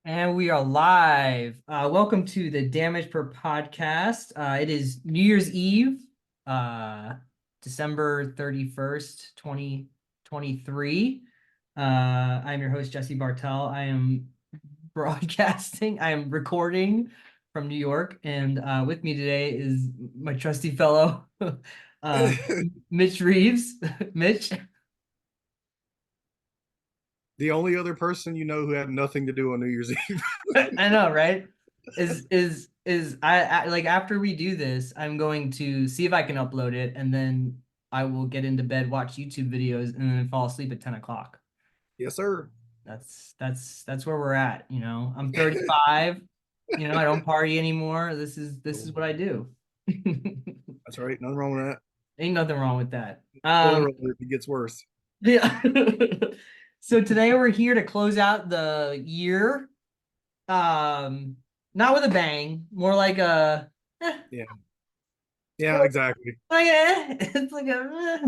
And we are live. Welcome to the Damage Per podcast. It is New Year's Eve, uh, December 31st, 2023. I'm your host, Jesse Bartell. I am broadcasting, I am recording from New York, and with me today is my trusty fellow, uh, Mitch Reeves. Mitch. The only other person you know who had nothing to do on New Year's Eve. I know, right? I like after we do this, I'm going to see if I can upload it, and then I will get into bed, watch YouTube videos, and then fall asleep at 10 o'clock. Yes, sir. That's where we're at, you know. I'm 35, I don't party anymore. This is what I do. That's right. Nothing wrong with that. Ain't nothing wrong with that. Spoiler alert, it gets worse. Yeah. So today we're here to close out the year. Um, Not with a bang, more like a Yeah. Yeah, exactly. it's like a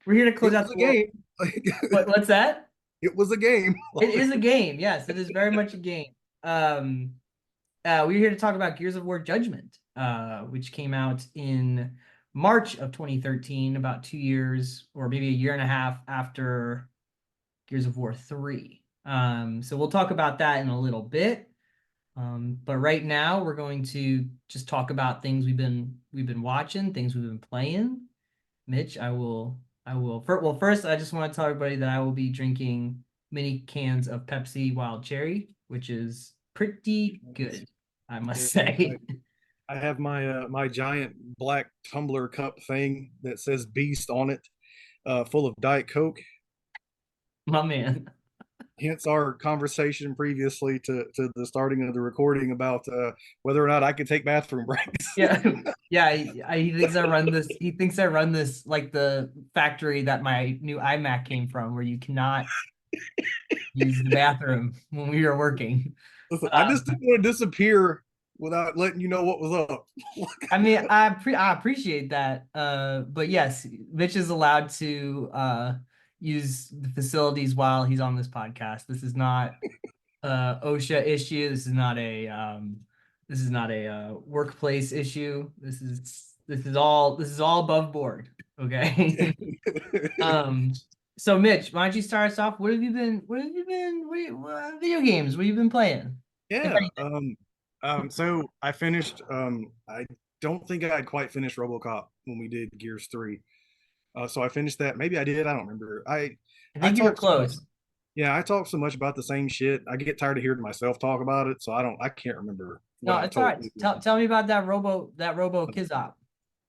we're here to It close out was a the world. game. What's that? It was a game. It is a game. Yes, it is very much a game. Um we're here to talk about Gears of War Judgment, which came out in March of 2013, about 2 years or maybe a year and a half after Gears of War 3. So we'll talk about that in a little bit. But right now we're going to just talk about things we've been watching, things we've been playing. Mitch, well, first I just want to tell everybody that I will be drinking mini cans of Pepsi Wild Cherry, which is pretty good, I must say. I have my giant black tumbler cup thing that says Beast on it, full of Diet Coke. My man. Hence our conversation previously to the starting of the recording about whether or not I could take bathroom breaks. Yeah. Yeah, he thinks I run this. He thinks I run this like the factory that my new iMac came from, where you cannot use the bathroom when we are working. Listen, I just Um, didn't want to disappear without letting you know what was up. I mean, I appreciate that. But yes, Mitch is allowed to use the facilities while he's on this podcast. This is not OSHA issue. This is not a workplace issue. This is all above board. Okay. um. So Mitch, why don't you start us off? What video games? What have you been playing? If Yeah. So I finished. I don't think I had quite finished RoboCop when we did Gears 3. So I finished that. Maybe I did. I don't remember. I I think you were talked so much. close. Yeah, I talk so much about the same shit. I get tired of hearing myself talk about it, so I can't remember what No, I it's all told right. you. Tell me about that Robo Kizop.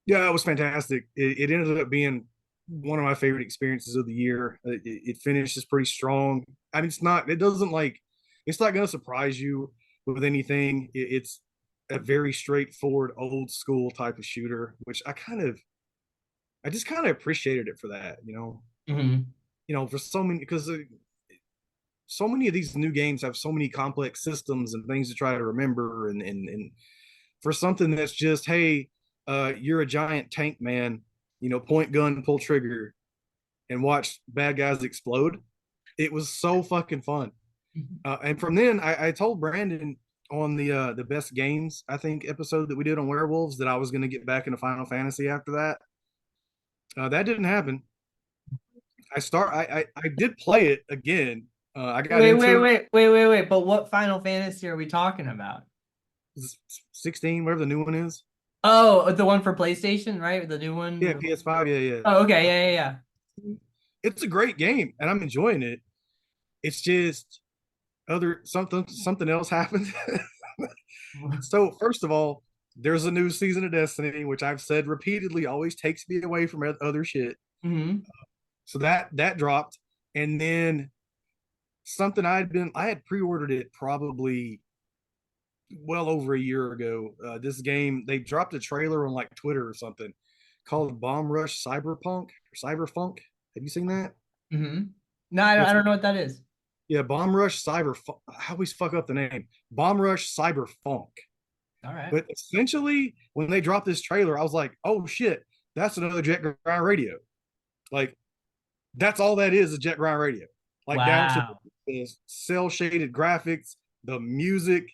Yeah, it was fantastic. It ended up being one of my favorite experiences of the year. It finishes pretty strong. I mean, it's not. It doesn't like. It's not going to surprise you with anything. It's a very straightforward, old school type of shooter, which I just kind of appreciated it for that. Hmm. For so many because so many of these new games have so many complex systems and things to try to remember, and for something that's just hey, you're a giant tank man, point gun, pull trigger, and watch bad guys explode. It was so fucking fun. And from then, I told Brandon on the best games I think episode that we did on werewolves that I was going to get back into Final Fantasy after that. That didn't happen. I did play it again. I got Wait, wait, into wait, wait, wait, wait. But what Final Fantasy are we talking about? 16, whatever the new one is. Oh, the one for PlayStation, right? The new Yeah, one. PS5. Yeah, yeah. Oh, okay, yeah, yeah, It's a great game, and I'm enjoying it. It's just other something else happened. yeah. So first of all, there's a new season of Destiny, which I've said repeatedly always takes me away from other shit. Hmm. So that dropped, and then something I had pre-ordered it probably well over a year ago. This game they dropped a trailer on like Twitter or something called Bomb Rush Cyberpunk or Cyberfunk. Have you seen that? Hmm. No, I It's don't know what that is. Yeah, Bomb Rush Cyber. I always fuck up the name. Bomb Rush Cyberfunk. All right. But essentially, when they dropped this trailer, I was like, "Oh shit, that's another Jet Grind Radio." Like that's all that is a Jet Grind Radio. Like down to Wow. the cell shaded graphics, the music,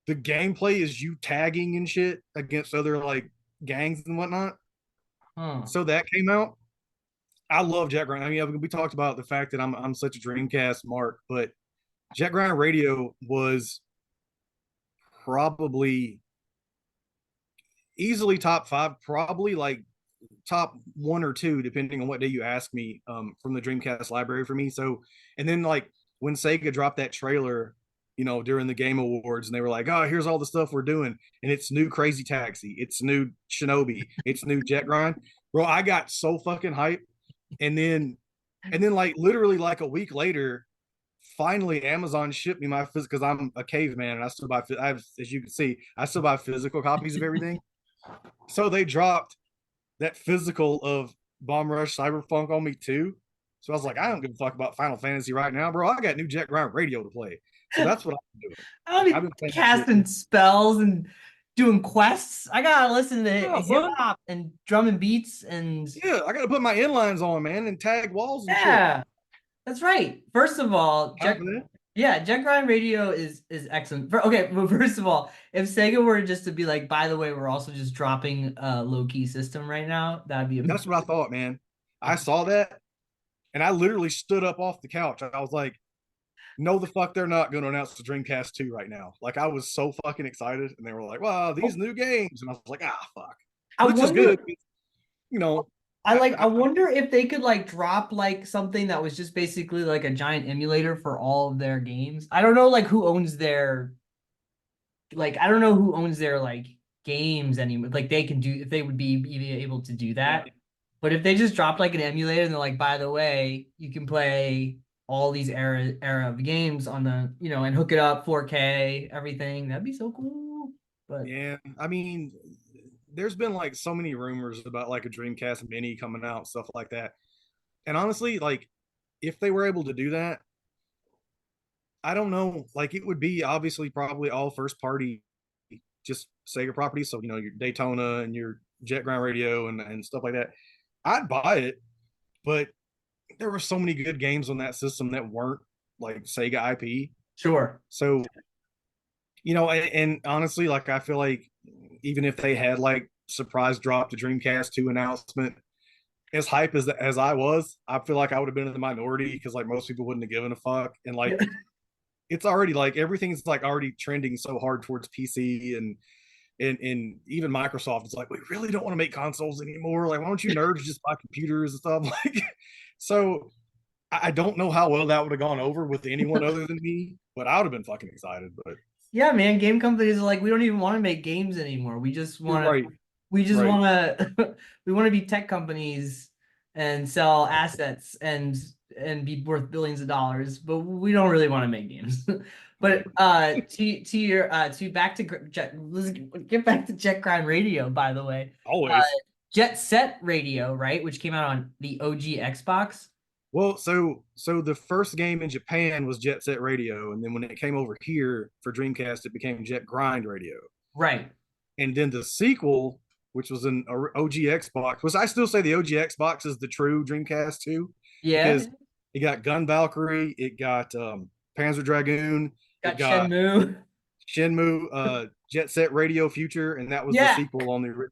the gameplay is you tagging and shit against other like gangs and whatnot. Huh. So that came out. I love Jet Grind. I mean, we talked about the fact that I'm such a Dreamcast mark, but Jet Grind Radio was probably easily top five, probably like top one or two, depending on what day you ask me, from the Dreamcast library for me. So, and then like when Sega dropped that trailer, during the Game Awards, and they were like, "Oh, here's all the stuff we're doing," and it's new Crazy Taxi, it's new Shinobi, it's new Jet Grind, bro. I got so fucking hyped, and then like literally like a week later, finally Amazon shipped me my physical, because I'm a caveman and I still buy. As you can see, I still buy physical copies of everything. So they dropped that physical of Bomb Rush Cyberpunk on me too. So I was like, I don't give a fuck about Final Fantasy right now, bro. I got new Jet Grind Radio to play. So that's what I'm doing. I'll Like I've be been playing that shit. casting spells and doing quests. I gotta listen to Yeah, hip son. hop and drum and beats and Yeah, I gotta put my inlines on, man, and tag walls and shit. yeah, that's right. First of all, Happening. Jet Grind Radio is excellent. Okay, well, first of all, if Sega were just to be like, by the way, we're also just dropping a low key system right now, that'd be That's what I thought, man. I saw that and I literally stood up off the couch. I was like, no, the fuck, they're not going to announce the Dreamcast 2 right now. Like, I was so fucking excited. And they were like, wow, these new games. And I was like, ah, fuck. I Which is wonder. good. You know, I wonder if they could like drop like something that was just basically like a giant emulator for all of their games. I don't know like who owns their like I don't know who owns their like games anymore. Like they can do if they would be even able to do that. But if they just dropped like an emulator and they're like, by the way, you can play all these era of games on the and hook it up 4K, everything, that'd be so cool. But yeah, I mean, there's been like so many rumors about like a Dreamcast Mini coming out, stuff like that. And honestly, like, if they were able to do that, I don't know. Like, it would be obviously probably all first party, just Sega properties. So, your Daytona and your Jet Grind Radio and stuff like that. I'd buy it, but there were so many good games on that system that weren't like Sega IP. sure. So, and honestly, like, I feel like even if they had like surprise drop the Dreamcast 2 announcement, as hype as I was, I feel like I would have been in the minority because like most people wouldn't have given a fuck. And like it's already like everything's like already trending so hard towards PC and even Microsoft is like, we really don't want to make consoles anymore. Like, why don't you nerds just buy computers and stuff? Like, so I don't know how well that would have gone over with anyone other than me, but I would have been fucking excited. But Yeah, man, game companies are like, we don't even want to make games anymore. We just you're want right, to, we just right. want to, we want to be tech companies and sell assets and be worth billions of dollars, but we don't really want to make games. But to your to back to Jet, let's get back to Jet Grind Radio, by the way. Always. Jet Set Radio, right, which came out on the OG Xbox. Well, so the first game in Japan was Jet Set Radio, and then when it came over here for Dreamcast, it became Jet Grind Radio. Right. And then the sequel, which was an OG Xbox, was I still say the OG Xbox is the true Dreamcast too, Yeah. because it got Gun Valkyrie, it got Panzer Dragoon, it Got got Shenmue. Shenmue, Jet Set Radio Future, and that was the Yeah. sequel on the original.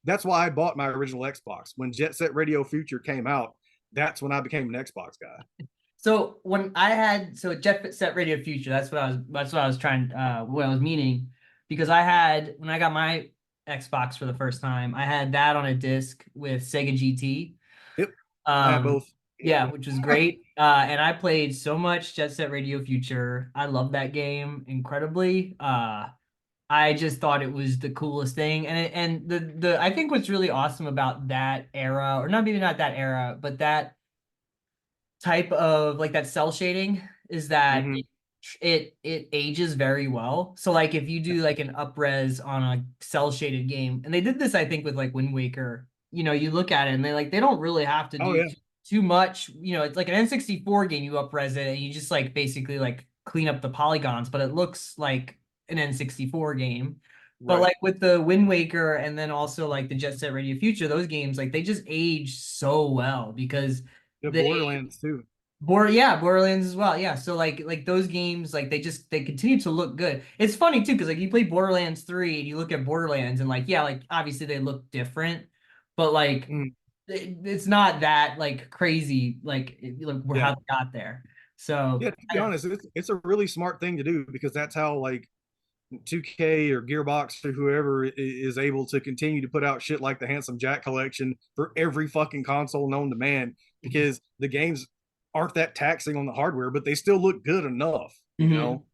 That's why I bought my original Xbox. When Jet Set Radio Future came out, that's when I became an Xbox guy. So when I had Jet Set Radio Future, that's what I was trying what I was meaning, because I had when I got my Xbox for the first time, I had that on a disc with Sega GT. Yep, I have Um both. yeah, which was great. And I played so much Jet Set Radio Future. I love that game incredibly. I just thought it was the coolest thing. And the I think what's really awesome about that era, or not maybe not that era, but that type of like that cell shading is that Mm-hmm. it ages very well. So like if you do like an upres on a cell shaded game, and they did this I think with like Wind Waker, you look at it and they don't really have to Oh do yeah, too much. It's like an N64 game, you upres it and you just like basically like clean up the polygons, but it looks like an N64 game. But right. like with the Wind Waker and then also like the Jet Set Radio Future, those games like they just age so well because The they Borderlands too. Yeah, Borderlands as well. Yeah, so like those games, like they continue to look good. It's funny too, because like you play Borderlands 3 and you look at Borderlands and like yeah, like obviously they look different, but like Mm, it's not that like crazy like yeah. how they got there. So Yeah, to be honest, it's a really smart thing to do because that's how like 2K or Gearbox or whoever is able to continue to put out shit like the Handsome Jack collection for every fucking console known to man because the games aren't that taxing on the hardware, but they still look good enough, you Mhm. know?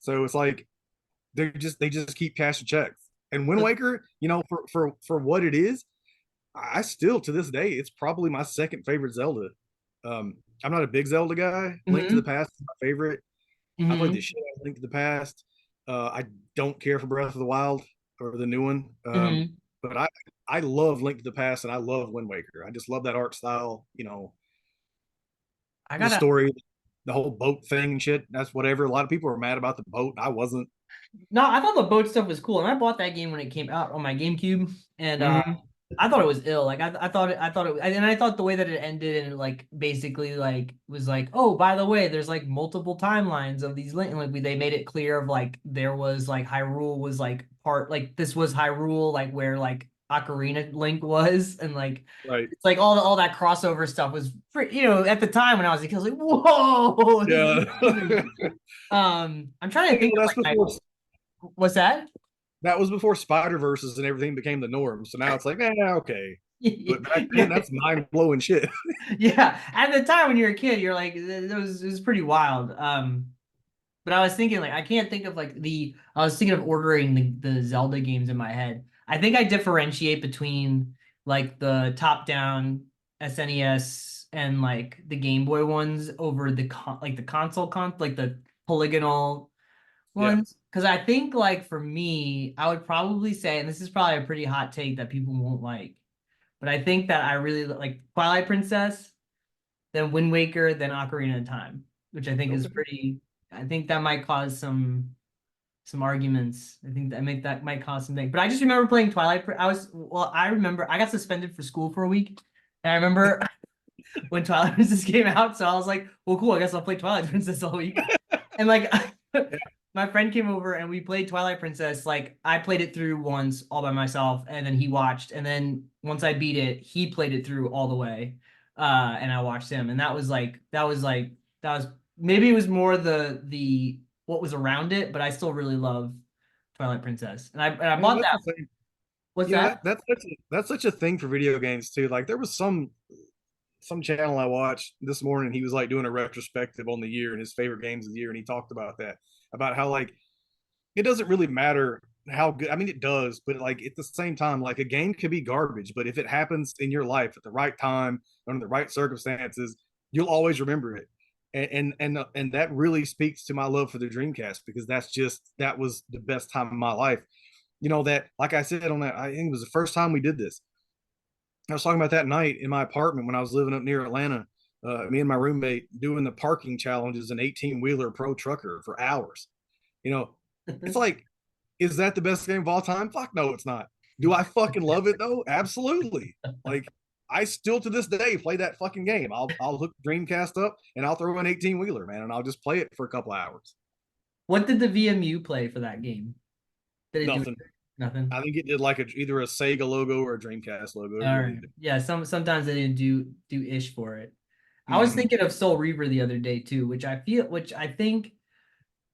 So it's like they just keep cashing checks. And Wind Waker, for what it is, I still to this day, it's probably my second favorite Zelda. I'm not a big Zelda guy. Link to the Mhm. Past is my favorite. I played the Mhm. shit out of Link to the Past. I don't care for Breath of the Wild or the new one. Mhm. But I love Link to the Past and I love Wind Waker. I just love that art style, I the gotta story, the whole boat thing and shit. That's whatever. A lot of people are mad about the boat. I wasn't. No, I thought the boat stuff was cool, and I bought that game when it came out on my GameCube, and Mm-hmm. I thought it was ill. Like I thought it, and I thought the way that it ended and like basically like was like, oh, by the way, there's like multiple timelines of these link. Like they made it clear of like there was like Hyrule was like part like this was Hyrule like where like Ocarina Link was, and like Right. it's like all that crossover stuff was at the time when I was a kid, I was like, whoa, this is Yeah. amazing. I'm trying to think of That's like my before what's that? that was before Spider Verses and everything became the norm. So now it's like, okay. But back then, Yeah, that's mind blowing shit. yeah. At the time when you're a kid, you're like, it was pretty wild. But I was thinking like I can't think of like I was thinking of ordering the Zelda games in my head. I think I differentiate between like the top-down SNES and like the Game Boy ones over like the like the polygonal Yeah. ones. Because I think like for me, I would probably say, and this is probably a pretty hot take that people won't like. But I think that I really like Twilight Princess, then Wind Waker, then Ocarina of Time, which I think is Okay. pretty. I think that might cause some arguments. I think that might cause some things. But I just remember playing I remember I got suspended for school for a week, and I remember when Twilight Princess came out, so I was like, well, cool. I guess I'll play Twilight Princess all week. And like Yeah. my friend came over and we played Twilight Princess. Like I played it through once all by myself, and then he watched, and then once I beat it, he played it through all the way. And I watched him, and that was maybe it was more the what was around it, but I still really love Twilight Princess. And I Well, bought that's that. the thing. What's that? That's such a thing for video games too. Like there was some channel I watched this morning. He was like doing a retrospective on the year and his favorite games of the year, and he talked about that, about how like it doesn't really matter how good. I mean, it does, but like at the same time, like a game could be garbage, but if it happens in your life at the right time under the right circumstances, you'll always remember it. And that really speaks to my love for the Dreamcast because that was the best time of my life. That like I said on that, I think it was the first time we did this. I was talking about that night in my apartment when I was living up near Atlanta. Me and my roommate doing the parking challenges, an 18-wheeler pro trucker for hours. You know, it's like, is that the best game of all time? Fuck no, it's not. Do I fucking love it though? Absolutely. Like, I still to this day play that fucking game. I'll hook Dreamcast up and I'll throw an 18-wheeler, man, and I'll just play it for a couple hours. What did the VMU play for that game? Did it do Nothing. nothing? I think it did like either a Sega logo or a Dreamcast logo. It All really right. did. Yeah, sometimes they didn't do ish for it. I was Mm-hmm. thinking of Soul Reaver the other day too, which I think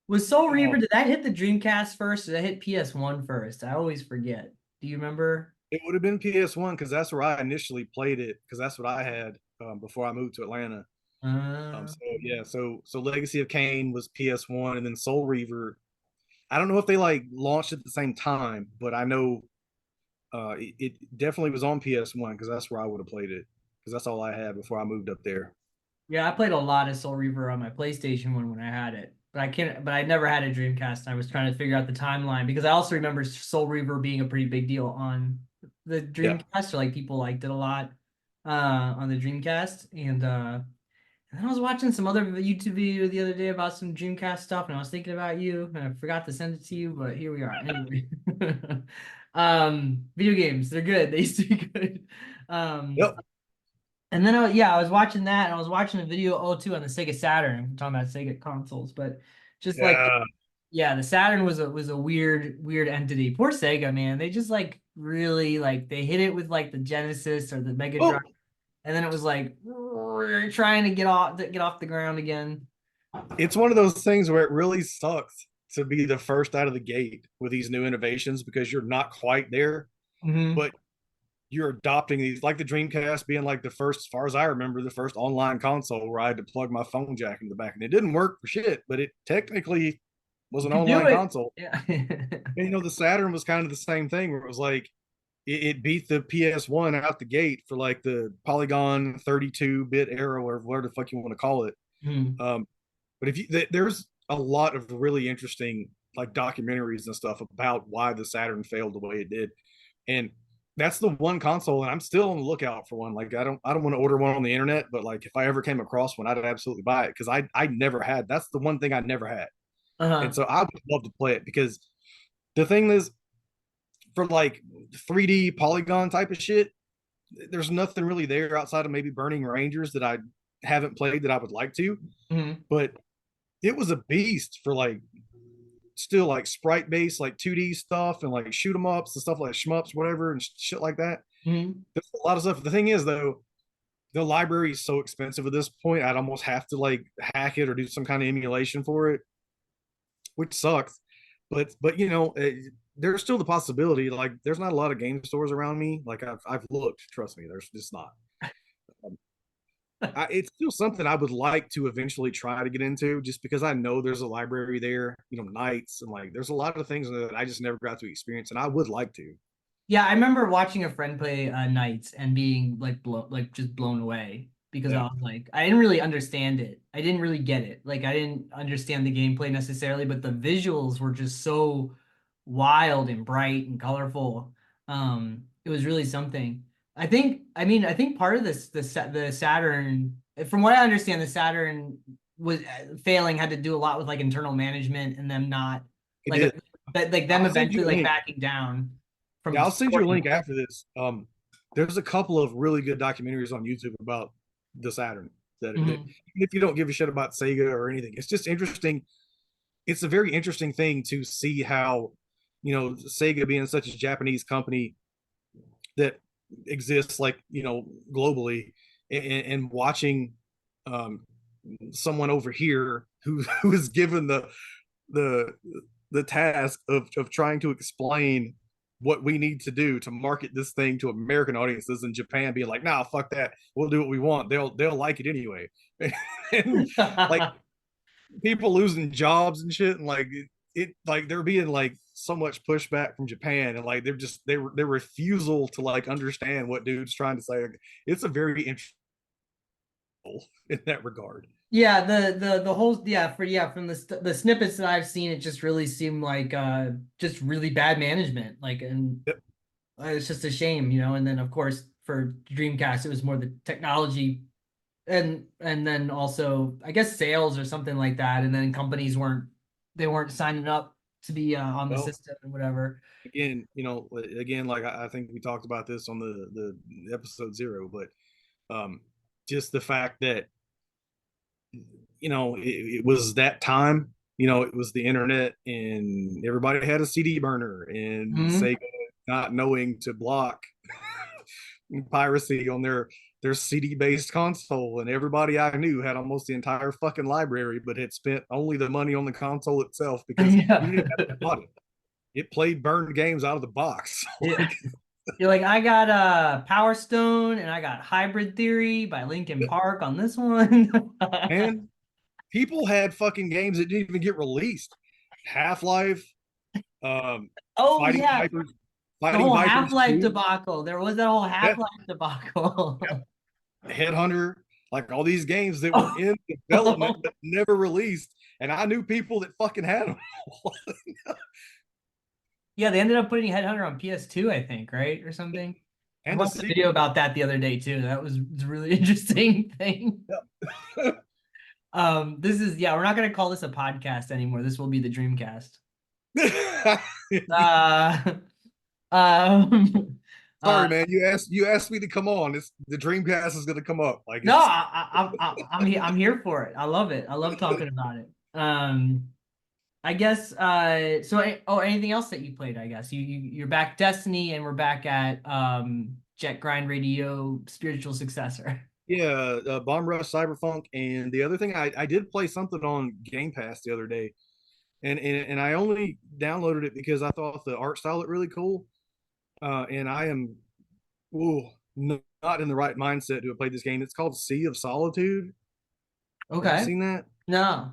was Soul Reaver. Oh, Did that hit the Dreamcast first? Or did that hit PS1 first? I always forget. Do you remember? it would have been PS1 because that's where I initially played it because that's what I had before I moved to Atlanta. Uh, So yeah, so Legacy of Kain was PS1, and then Soul Reaver. I don't know if they like launched at the same time, but I know it definitely was on PS1 because that's where I would have played it because that's all I had before I moved up there. yeah, I played a lot of Soul Reaver on my PlayStation one when I had it, but I never had a Dreamcast. And I was trying to figure out the timeline because I also remember Soul Reaver being a pretty big deal on the Yeah. Dreamcast, or like people liked it a lot on the Dreamcast, and then I was watching some other YouTube video the other day about some Dreamcast stuff, and I was thinking about you, and I forgot to send it to you, but here we are. Anyway, video games, they're good. They used to be good. Um, Yep. And then I was watching that, and I was watching a video O2 on the Sega Saturn. I'm talking about Sega consoles, but just like Yeah. yeah, the Saturn was a weird entity. Poor Sega, man. They just like really like they hit it with like the Genesis or the Mega Drive, Well, and then it was like trying to get off the ground again. it's one of those things where it really sucks to be the first out of the gate with these new innovations because you're not quite there, Hmm. but you're adopting these, like the Dreamcast being like the first, as far as I remember, the first online console where I had to plug my phone jack in the back, and it didn't work for shit, but it technically was You an can do online it. console. Yeah. And the Saturn was kind of the same thing, where it was like it beat the PS1 out the gate for like the Polygon 32-bit era, or whatever the fuck you want to call it. Hmm. Um, but if you there's a lot of really interesting like documentaries and stuff about why the Saturn failed the way it did, and that's the one console, and I'm still on the lookout for one. Like I don't want to order one on the internet, but like if I ever came across one, I'd absolutely buy it because I never had. That's the one thing I never had, and Uh-huh. so I would love to play it because the thing is, for like 3D polygon type of shit, there's nothing really there outside of maybe Burning Rangers that I haven't played that I would like to, Hmm. but it was a beast for like still like sprite based like 2D stuff and like shoot 'em ups and stuff like shmups, whatever, and shit like that. Hmm. There's a lot of stuff. The thing is though, the library is so expensive at this point, I'd almost have to like hack it or do some kind of emulation for it, which sucks. But there's still the possibility. Like there's not a lot of game stores around me. Like I've looked, trust me, there's just not. Um, it's still something I would like to eventually try to get into, just because I know there's a library there, nights, and like there's a lot of things that I just never got to experience, and I would like to. Yeah, I remember watching a friend play Knights and being like just blown away because I Yeah, was like I didn't really understand it. I didn't really get it. Like I didn't understand the gameplay necessarily, but the visuals were just so wild and bright and colorful. It was really something. I think part of this the Saturn, from what I understand, the Saturn was failing had to do a lot with like internal management and them not it like did. like them I'll send eventually you a like link. backing down Yeah, from I'll send you a supporting. link after this. There's a couple of really good documentaries on YouTube about the Saturn that even Mhm. if you don't give a shit about Sega or anything, it's just interesting. It's a very interesting thing to see how, Sega being such a Japanese company that exists like, globally, and watching um, someone over here who is given the the task of trying to explain what we need to do to market this thing to American audiences, in Japan being like, nah, fuck that. We'll do what we want. They'll like it anyway. And like people losing jobs and shit, and like it like there being like so much pushback from Japan, and like their refusal to like understand what dude's trying to say. It's a very interesting in that regard. Yeah, the whole from the snippets that I've seen, it just really seemed like just really bad management. Like, and Yep. it's just a shame, you know. And then of course for Dreamcast, it was more the technology and then also I guess sales or something like that. And then companies weren't signing up to be on the Well, system and whatever. again, like I think we talked about this on the episode 0, but um, just the fact that it was that time. It was the internet, and everybody had a CD burner, and Mhm. Sega not knowing to block piracy on their CD based console, and everybody I knew had almost the entire fucking library, but had spent only the money on the console itself because you didn't Yeah. even have to bought it. It played burned games out of the box. Yeah. Like, You're like, I got Power Stone and I got Hybrid Theory by Linkin Park on this one. man, people had fucking games that didn't even get released. Half Life, um, Oh Fighting yeah, Vipers, the Fighting whole Vipers Half-Life 2, debacle. There was that whole yeah, Half-Life debacle. Headhunter, like all these games that were Oh. in development but never released. And I knew people that fucking had them. Yeah, they ended up putting Headhunter on PS2, I think, right? Or something. I And a watched a video sequel. about that the other day too. That was a really interesting thing. Yeah. This is yeah, we're not gonna call this a podcast anymore. This will be the Dreamcast. Uh, um, Sorry, man. You asked me to come on. It's the Dreamcast is gonna come up. Like No, it's I'm here for it. I love it. I love talking about it. I guess oh, anything else that you played, I guess. You're back Destiny, and we're back at Jet Grind Radio spiritual successor. yeah, Bomb Rush Cyberpunk, and the other thing I did play something on Game Pass the other day, and I only downloaded it because I thought the art style looked really cool. And I am not in the right mindset to have played this game. It's called Sea of Solitude. Have you Okay. seen that? No.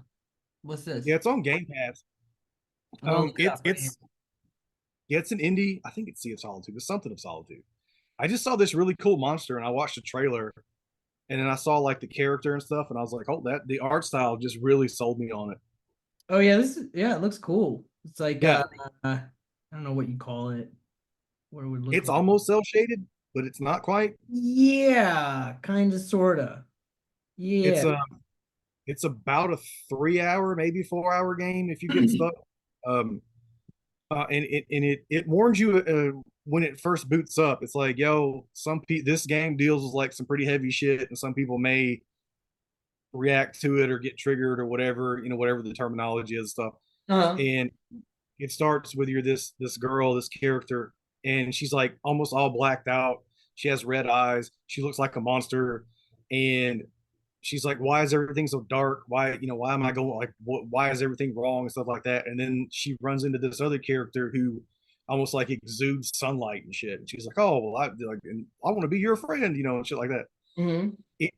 What's this? Yeah, it's on Game Pass. I'm gonna look it It's up right here. it's yeah, it's an indie. I think it's Sea of Solitude. It's something of Solitude. I just saw this really cool monster, and I watched the trailer, and then I saw like the character and stuff, and I was like, oh, that the art style just really sold me on it. Oh yeah, it looks cool. It's like Yeah, I don't know what you call it. What it would look it's like. almost cel shaded, but it's not quite. Yeah, kind of, sorta. It's Yeah. it's about a 3 hour, maybe 4 hour game if you get stuck. Um, and it warns you when it first boots up. It's like, yo, this game deals with like some pretty heavy shit, and some people may react to it or get triggered or whatever, whatever the terminology is stuff. Uh-huh. And it starts with this girl, this character, and she's like almost all blacked out. She has red eyes. She looks like a monster, and she's like, why is everything so dark? Why am I going like why is everything wrong and stuff like that? And then she runs into this other character who almost like exudes sunlight and shit. And she's like, oh well, I want to be your friend, and shit like that. Hmm. It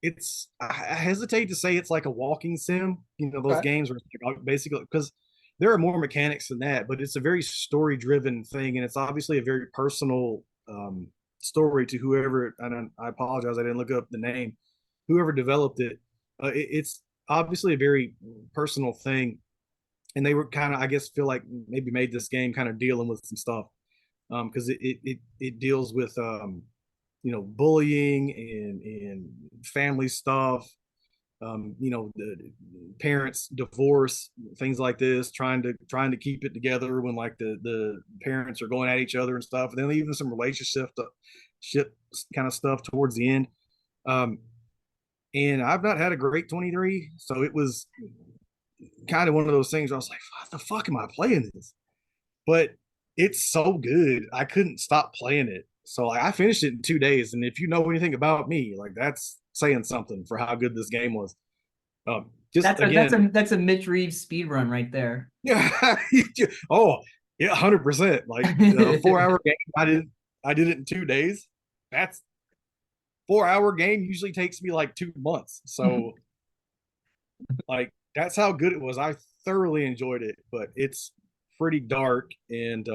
it's I hesitate to say it's like a walking sim, those Okay. games where it's like basically because there are more mechanics than that, but it's a very story driven thing, and it's obviously a very personal story to whoever. And I apologize, I didn't look up the name. Whoever developed it, it's obviously a very personal thing, and they were kind of, I guess, feel like maybe made this game kind of dealing with some stuff because it deals with bullying and family stuff, the parents divorce, things like this, trying to keep it together when like the parents are going at each other and stuff, and then even some relationship shit kind of stuff towards the end. um and I've not had a great 23, so it was kind of one of those things where I was like, what the fuck am I playing this? But it's so good I couldn't stop playing it. So like, I finished it in 2 days, and if you know anything about me, like that's saying something for how good this game was. Just again, That's a Mitch Reeves speed run right there. yeah. Oh yeah, 100%. Like a 4 hour game, I did it in 2 days. That's 4 hour game usually takes me like 2 months. So like that's how good it was. I thoroughly enjoyed it, but it's pretty dark, and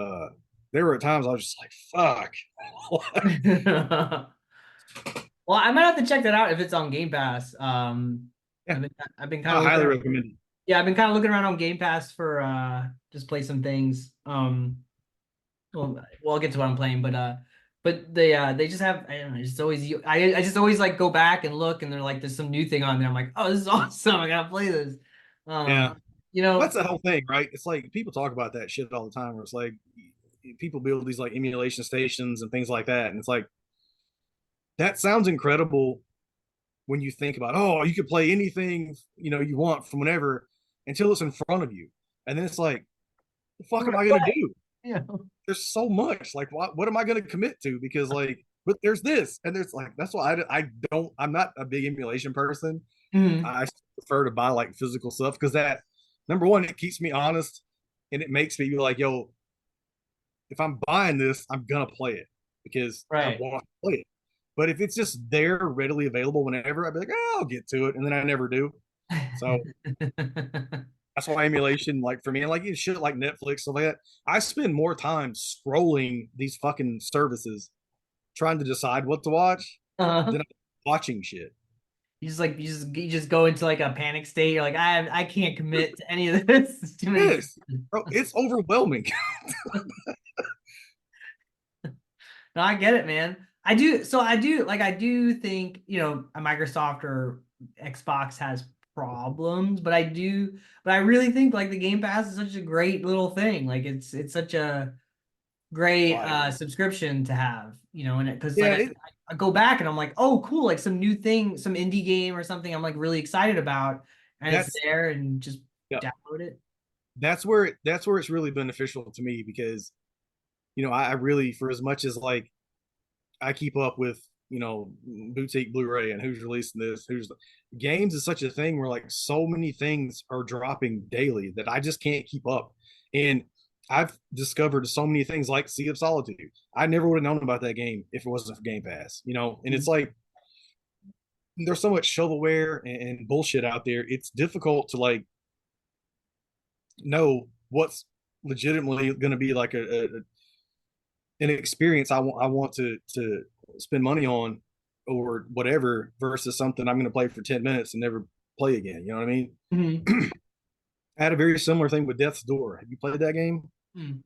there were times I was just like, fuck. Well, I might have to check that out if it's on Game Pass. Yeah, I've been kind I of looking highly around. recommend it. Yeah, I've been kind of looking around on Game Pass for just play some things. Well, I'll get to what I'm playing, but they just have, I don't know, it's always I just always like go back and look, and they're like there's some new thing on there. I'm like, oh, this is awesome. I gotta play this. Yeah, You that's know, the whole thing, right? It's like people talk about that shit all the time, where it's like people build these like emulation stations and things like that, and it's like that sounds incredible when you think about, oh, you could play anything you want from whenever until it's in front of you, and then it's like, the fuck am I gonna do? yeah. There's so much. Like, what am I gonna commit to? Because like, but there's this, and there's like, that's why I'm not a big emulation person. Mhm. I prefer to buy like physical stuff because that, number one, it keeps me honest, and it makes me be like, yo, if I'm buying this, I'm gonna play it because I Right. want to play it. But if it's just there readily available whenever, I'd be like, oh, I'll get to it, and then I never do. So that's why emulation, like for me, and like shit like Netflix, stuff like that, I spend more time scrolling these fucking services trying to decide what to watch uh, than watching shit. you just go into like a panic state. You're like, I can't commit to any of this. It's too many Yes, choices. bro, it's overwhelming. No, I get it, man. I do. So I do think, a Microsoft or Xbox has problems, but I really think like the Game Pass is such a great little thing. Like it's such a great Like, subscription to have, you know, and because yeah, like I go back and I'm like, oh, cool, like some new thing, some indie game or something I'm like really excited about, and it's that's there and just yeah, download it. that's where it's really beneficial to me because I really, for as much as like I keep up with boutique Blu-ray and who's releasing this, who's games is such a thing where like so many things are dropping daily that I just can't keep up. And I've discovered so many things like Sea of Solitude. I never would have known about that game if it wasn't for Game Pass, And it's like there's so much shovelware and bullshit out there. It's difficult to like know what's legitimately going to be like an experience I want to spend money on or whatever versus something I'm going to play for 10 minutes and never play again. You know what I mean? Mm-hmm. I had a very similar thing with Death's Door. Have you played that game? Mm.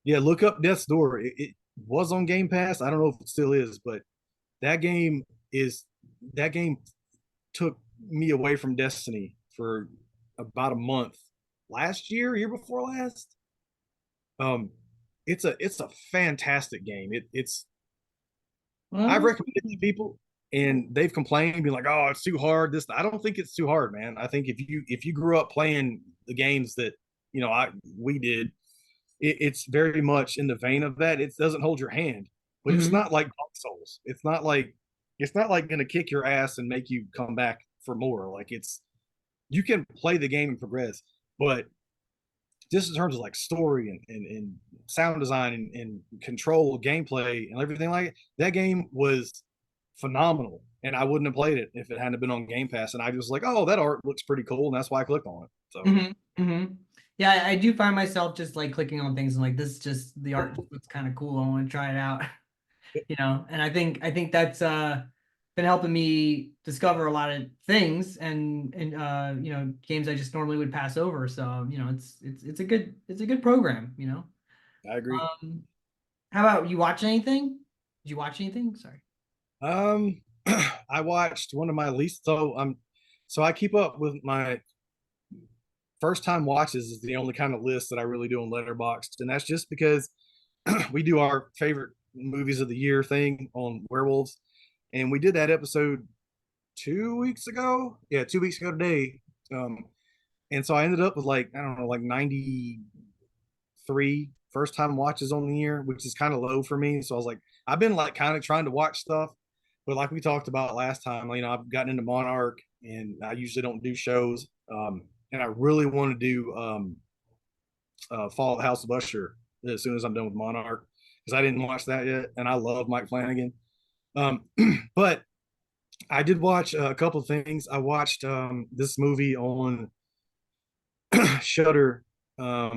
Yeah, look up Death's Door. It was on Game Pass. I don't know if it still is, but that game is that game took me away from Destiny for about a month last year, year before last. Um, it's a fantastic game. It's I've Well, recommended it to people and they've complained, being like, "Oh, it's too hard." This I don't think it's too hard, man. I think if you grew up playing the games that we did, it's very much in the vein of that. It doesn't hold your hand, but it's mm-hmm. not like Dark Souls. It's not like going to kick your ass and make you come back for more. Like you can play the game and progress, but just in terms of like story and sound design and control gameplay and everything like it, that game was phenomenal. And I wouldn't have played it if it hadn't been on Game Pass. And I was like, oh, that art looks pretty cool, and that's why I clicked on it. So Mm-hmm. Mm-hmm. Yeah, I do find myself just like clicking on things and like this just the art just looks kind of cool. I want to try it out. You know, and I think that's been helping me discover a lot of things and you know, games I just normally would pass over. So, you know, it's a good program, you know. I agree. Um, how about you watch anything? Did you watch anything? Sorry. Um, I watched one of my least so I keep up with my first time watches is the only kind of list that I really do on Letterboxd, and that's just because we do our favorite movies of the year thing on werewolves, and we did that episode 2 weeks ago. Yeah, 2 weeks ago today. Um, and so I ended up with like I don't know, like 93 first time watches on the year, which is kind of low for me. So I was like, I've been like kind of trying to watch stuff, but like we talked about last time, I've gotten into Monarch, and I usually don't do shows. And I really want to do Fallout House of Usher as soon as I'm done with Monarch because I didn't watch that yet, and I love Mike Flanagan. Um, but I did watch a couple of things. I watched this movie on Shutter. Fuck,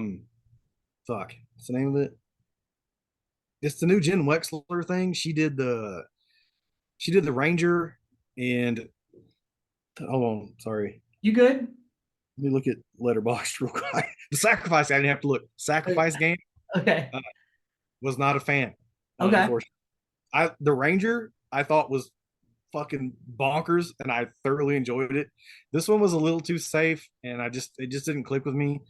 what's the name of it? It's the new Jen Wexler thing. She did the Ranger, and hold on, sorry. You good? Let me look at Letterboxd real quick. The Sacrifice, I didn't have to look. Sacrifice Game Okay. uh, was not a fan, Okay. unfortunately. The Ranger I thought was fucking bonkers, and I thoroughly enjoyed it. This one was a little too safe, and it just didn't click with me.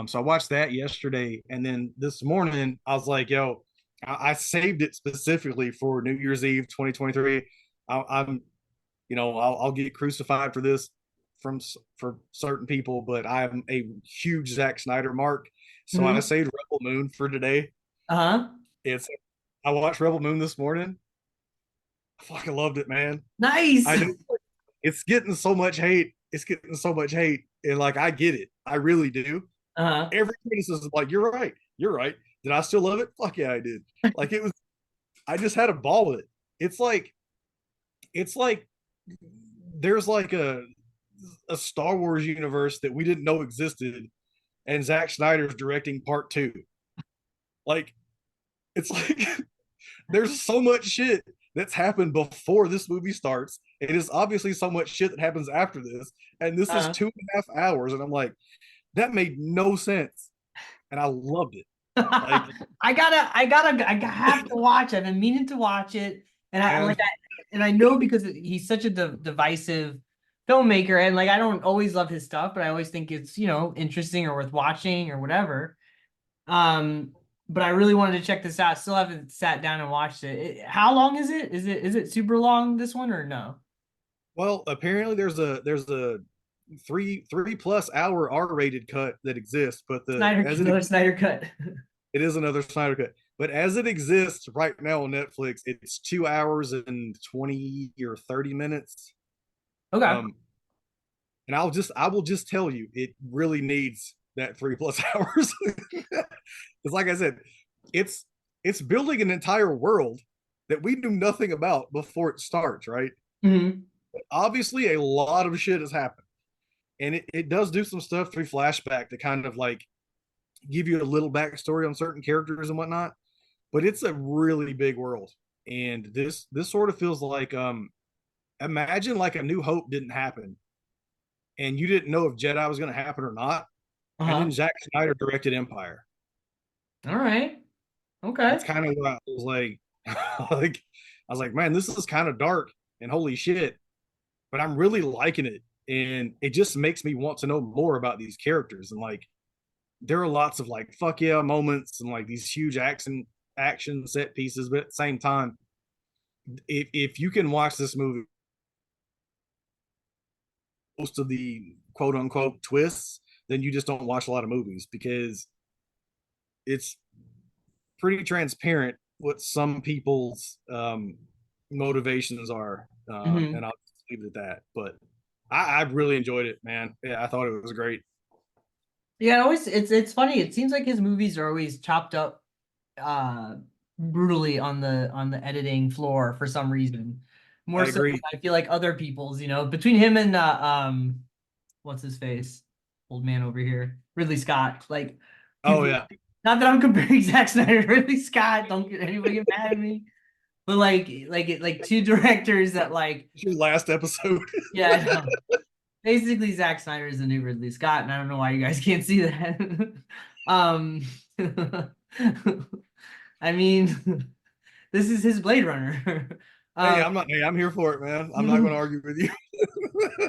So I watched that yesterday, and then this morning I was like, "Yo, I saved it specifically for New Year's Eve 2023. I'm, I'll get crucified for this for certain people, but I'm a huge Zack Snyder mark, so I Mm-hmm. saved Rebel Moon for today. Uh-huh. It's I watched Rebel Moon this morning. I fucking loved it, man. Nice. I know it's getting so much hate. It's getting so much hate, and like I get it. I really do. Uh-huh. Every criticism is like, "You're right. You're right." Did I still love it? Fuck yeah, I did. Like it was. I just had a ball with it. It's like there's like a Star Wars universe that we didn't know existed, and Zack Snyder's directing part two. Like it's like there's so much shit that's happened before this movie starts. It is obviously so much shit that happens after this, and this is Uh-huh. 2.5 hours, and I'm like, that made no sense, and I loved it. Like, I have to watch it. I've been meaning to watch it, and and I know because he's such a divisive filmmaker, and like I don't always love his stuff, but I always think it's, you know, interesting or worth watching or whatever. Um, but I really wanted to check this out. Still haven't sat down and watched it. How long is it? Is it super long, this one, or no? Well, apparently there's a three plus hour R-rated cut that exists, but Another Snyder cut. it is another Snyder cut. But as it exists right now on Netflix, it's 2 hours and 20 or 30 minutes. Okay. Um, and I will just tell you, it really needs that 3+ hours. Because like I said, it's it's building an entire world that we knew nothing about before it starts, right? Hmm. Obviously a lot of shit has happened. And it does do some stuff through flashback to kind of like give you a little backstory on certain characters and whatnot. But it's a really big world. And this sort of feels like imagine like a New Hope didn't happen and you didn't know if Jedi was going to happen or not. And then Uh-huh. Zack Snyder directed Empire. All right. Okay. That's kind of what I was like. like I was like, man, this is kind of dark and holy shit, but I'm really liking it, and it just makes me want to know more about these characters. And like, there are lots of like fuck yeah moments and like these huge action set pieces, but at the same time, if you can watch this movie, most of the quote unquote twists, then you just don't watch a lot of movies because it's pretty transparent what some people's motivations are, and Hmm. I'll just leave it at that. But I really enjoyed it, man. Yeah, I thought it was great. Yeah, it's funny. It seems like his movies are always chopped up uh brutally on the editing floor for some reason. More I so than agree. I feel like other people's, between him and what's his face? Old man over here. Ridley Scott. Like Oh people, yeah, not that I'm comparing Zack Snyder to Ridley Scott, don't get anybody get mad at me. But like two directors that like, it's your last episode. yeah, I know. Basically, Zack Snyder is the new Ridley Scott, and I don't know why you guys can't see that. um, I mean, this is his Blade Runner. Hey, um, I'm here for it, man. I'm not going to argue with you.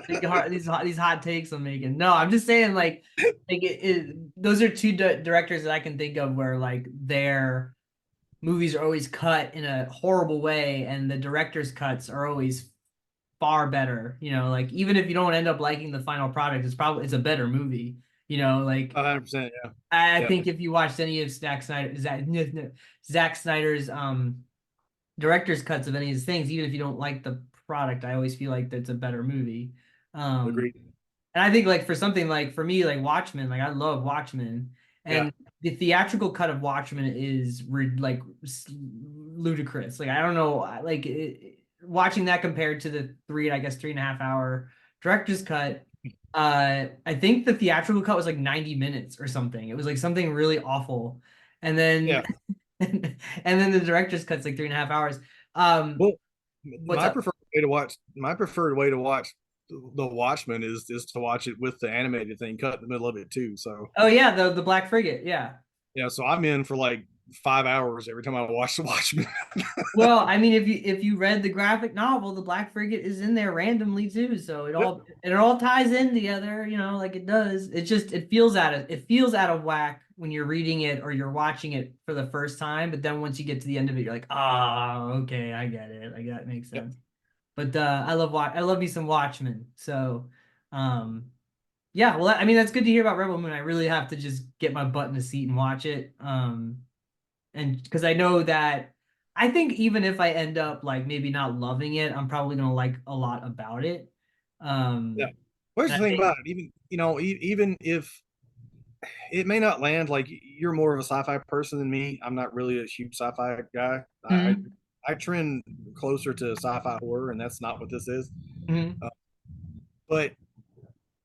these hot takes I'm making. No, I'm just saying those are two directors that I can think of where like their movies are always cut in a horrible way, and the director's cuts are always far better. Like even if you don't end up liking the final product, it's a better movie. Like 100%. Yeah. I Yeah. think if you watched any of Zack Snyder's director's cuts of any of his things, even if you don't like the product, I always feel like that's a better movie. Um, Agreed. and I think like for something like for me, like Watchmen, like I love Watchmen, Yeah. and the theatrical cut of Watchmen is ludicrous. Like I don't know, watching that compared to the I guess 3.5 hour director's cut. I think the theatrical cut was like 90 minutes or something. It was like something really awful, and then Yeah. and then the director's cut's like 3.5 hours. Um, Well, what's up? my preferred way to watch the Watchmen is to watch it with the animated thing cut in the middle of it too. So Oh yeah, the Black Frigate. Yeah. yeah, so I'm in for like 5 hours every time I watch the Watchmen. Well, I mean, if you read the graphic novel, the Black Frigate is in there randomly too, so Yep. it all ties in together, like it does. It feels out of whack when you're reading it or you're watching it for the first time, but then once you get to the end of it, you're like, oh, okay, I get it. Like that makes Yep. sense. But I love me some Watchmen. So, yeah, well, I mean, that's good to hear about Rebel Moon. I really have to just get my butt in a seat and watch it. And because I know that I think even if I end up like maybe not loving it, I'm probably gonna like a lot about it. Yeah. Um, Where's and the I thing think, about it? Even if it may not land, like you're more of a sci-fi person than me. I'm not really a huge sci-fi guy. Mhm, I trend closer to sci-fi horror, and that's not what this is. mhm, Uh, but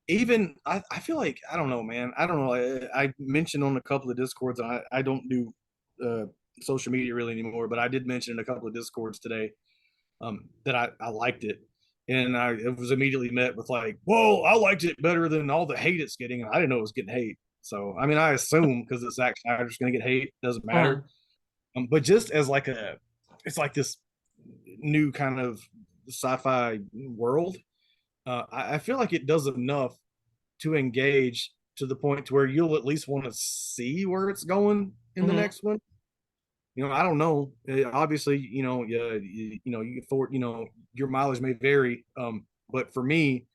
even I feel like I don't know, man. I don't know. I mentioned on a couple of discords. I don't do uh, social media really anymore, but I did mention in a couple of discords today that I liked it, and it was immediately met with like, "Whoa, I liked it better than all the hate it's getting." And I didn't know it was getting hate, so I mean, I assume because it's Zack Snyder's going to get hate, doesn't uh-huh, matter. But just as like it's like this new kind of sci-fi world. I feel like it does enough to engage to the point to where you'll at least want to see where it's going in the mhm. next one. I don't know. Obviously, you afford, your mileage may vary. But for me,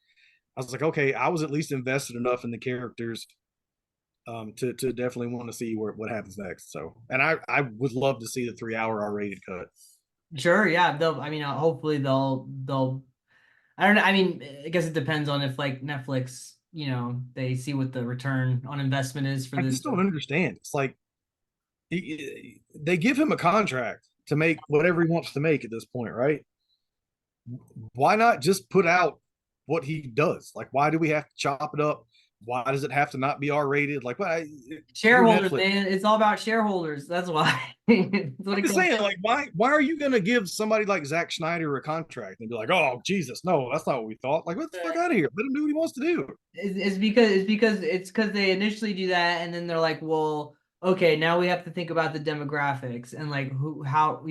I was like, okay, I was at least invested enough in the characters to definitely want to see what happens next. So, and I would love to see the 3 hour R-rated cut. Sure, yeah. They'll. I mean, hopefully they'll. I don't know. I mean, I guess it depends on if like Netflix, they see what the return on investment is for I the. just don't understand. It's like they give him a contract to make whatever he wants to make at this point, right? Why not just put out what he does? Like, why do we have to chop it up? Why does it have to not be R-rated? Like, why? You're Shareholders, Netflix. man. It's all about shareholders. That's why. That's what I'm it just comes. saying, like, why are you gonna give somebody like Zack Snyder a contract and be like, oh Jesus, no, that's not what we thought. Like, what the fuck out of here? Let him do what he wants to do. It's because they initially do that, and then they're like, well, okay, now we have to think about the demographics and like how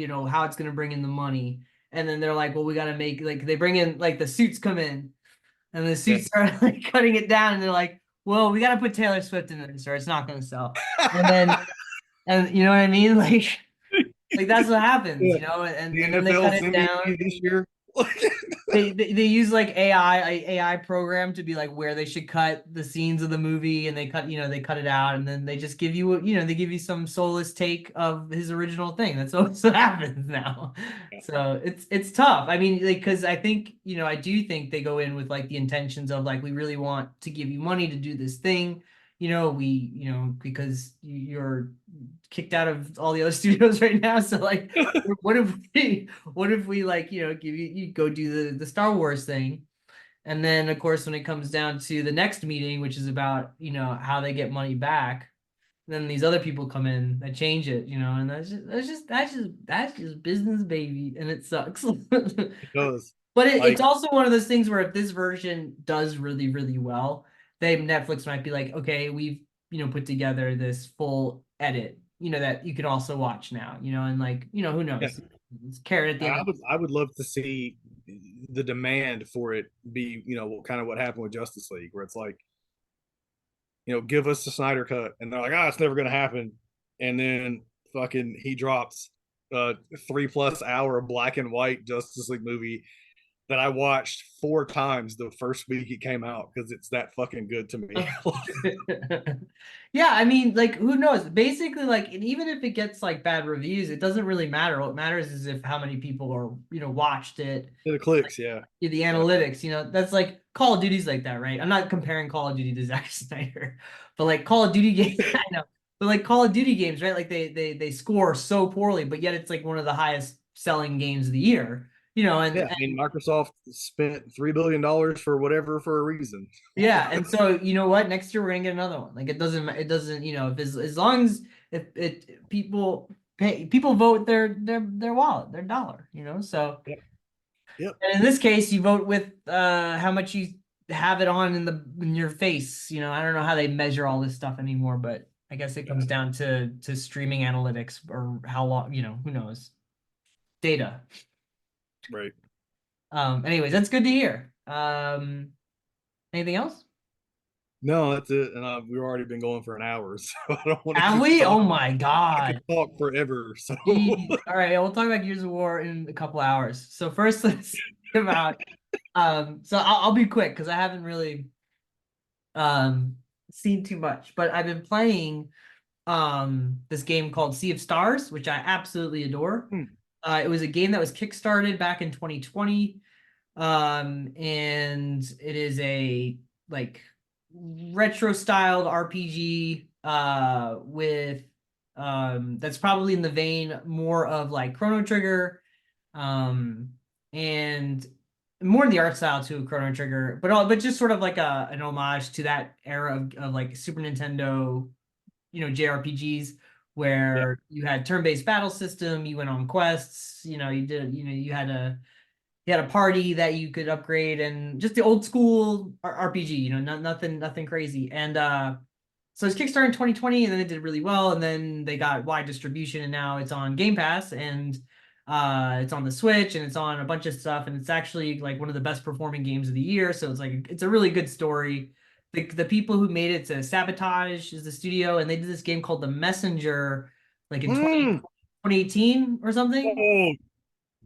it's gonna bring in the money. And then they're like, well, we gotta make like they bring in like the suits come in, and the Yeah. suits start like cutting it down, and they're like, well, we gotta put Taylor Swift in this, or it's not gonna sell. And then and you know what I mean? Like that's what happens, Yeah. The and then they cut NFL's it MVP down. this year. They use like AI program to be like where they should cut the scenes of the movie, and they cut it out, and then they just give you they give you some soulless take of his original thing. That's what happens now. So it's tough. I mean, like, because I think I do think they go in with like the intentions of like we really want to give you money to do this thing. Because you're kicked out of all the other studios right now. So like, what if we like give you go do the Star Wars thing, and then of course when it comes down to the next meeting, which is about how they get money back, then these other people come in that change it, and that's just business, baby, and it sucks. It does. But it's Like, also one of those things where if this version does really, really well, then Netflix might be like, okay, we've put together this full edit, that you can also watch now, and like, who yeah, knows? It's carrot at the end I of would I would love to see the demand for it be, kind of what happened with Justice League, where it's like, give us the Snyder cut, and they're like, it's never gonna happen, and then fucking he drops a 3+ hour black and white Justice League movie that I watched 4 times the first week it came out because it's that fucking good to me. Yeah, I mean, like, who knows? Basically, like, and even if it gets like bad reviews, it doesn't really matter. What matters is if how many people are, watched it. The clicks, yeah, The yeah, analytics, that's like Call of Duty's like that, right? I'm not comparing Call of Duty to Zack Snyder, but like Call of Duty games, I know, but like Call of Duty games, right? Like they score so poorly, but yet it's like one of the highest selling games of the year, yeah. I mean, Microsoft spent $3 billion for whatever for a reason. yeah, and so you know what? Next year we're gonna get another one. Like it doesn't, if as long as if it people vote their wallet, their dollar, so. Yep, yep, And in this case, you vote with how much you have it on in your face. I don't know how they measure all this stuff anymore, but I guess it comes yeah, down to streaming analytics or how long, who knows. Data. right. Anyways, that's good to hear. Anything else? No, that's it. And we've already been going for an hour, so I don't want to Have keep we? Oh talking. my I could God. talk forever. So Jeez. All right, we'll talk about Gears of War in a couple hours. So first, let's talk about. So I'll be quick because I haven't really um seen too much, but I've been playing this game called Sea of Stars, which I absolutely adore. It was a game that was kickstarted back in 2020, and it is a like retro styled RPG with that's probably in the vein more of like Chrono Trigger, um and more in the art style too of Chrono Trigger, but just sort of like an homage to that era of like Super Nintendo, JRPGs, yeah. where you had turn-based battle system, you went on quests, you did, you had a party that you could upgrade, and just the old school RPG, nothing crazy. And so it's Kickstarted in 2020, and then it did really well, and then they got wide distribution, and now it's on Game Pass, and it's on the Switch, and it's on a bunch of stuff, and it's actually like one of the best performing games of the year. So it's a really good story. The people who made it to Sabotage is the studio, and they did this game called The Messenger, like in 2020. Mm, 2018 or something. Oh,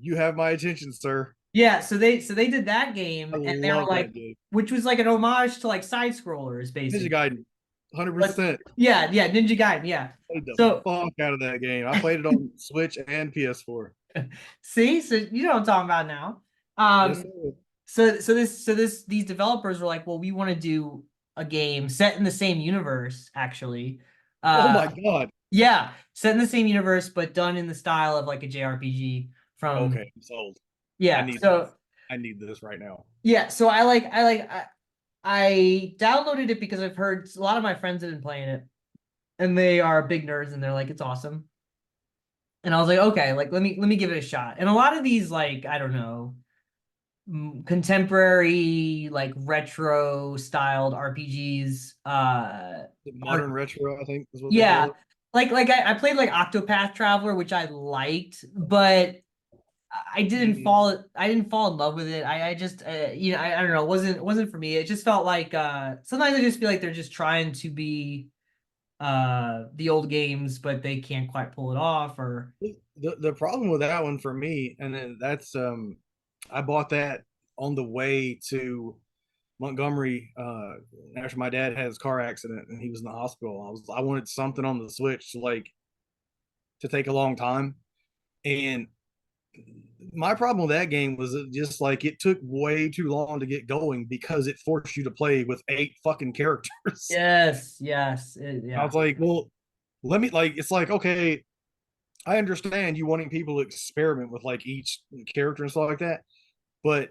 you have my attention, sir. Yeah, so they did that game, I and they were love like, that game. which was like an homage to like side scrollers, Ninja basically. Gaiden, But 100%. yeah, Ninja Gaiden, yeah. Played the So fuck out of that game. I played it on Switch and PS4. see, so you know what I'm talking about now. Yes, Um, sir. so these developers were like, well, we want to do a game set in the same universe, actually. Oh Uh, my God. yeah, set in the same universe, but done in the style of like a JRPG from Okay, I'm sold. I yeah. need So I need this right now. yeah, so I downloaded it because I've heard a lot of my friends have been playing it, and they are big nerds, and they're like, it's awesome. And I was like, okay, like let me give it a shot. And a lot of these, like, I don't know, contemporary, like retro styled RPGs, Modern are retro, I think is what they call yeah, it. like I played like Octopath Traveler, which I liked, but Mm, I didn't fall in love with it. I just I don't know, it wasn't for me. It just felt like sometimes I just feel like they're just trying to be the old games, but they can't quite pull it off. Or the problem with that one for me, and then that's I bought that on the way to Montgomery after my dad had his car accident and he was in the hospital. I wanted something on the Switch to take a long time. And my problem with that game was just like it took way too long to get going because it forced you to play with 8 fucking characters. yes, I yeah. was like, well, let me like it's like, okay, I understand you wanting people to experiment with like each character and stuff like that, but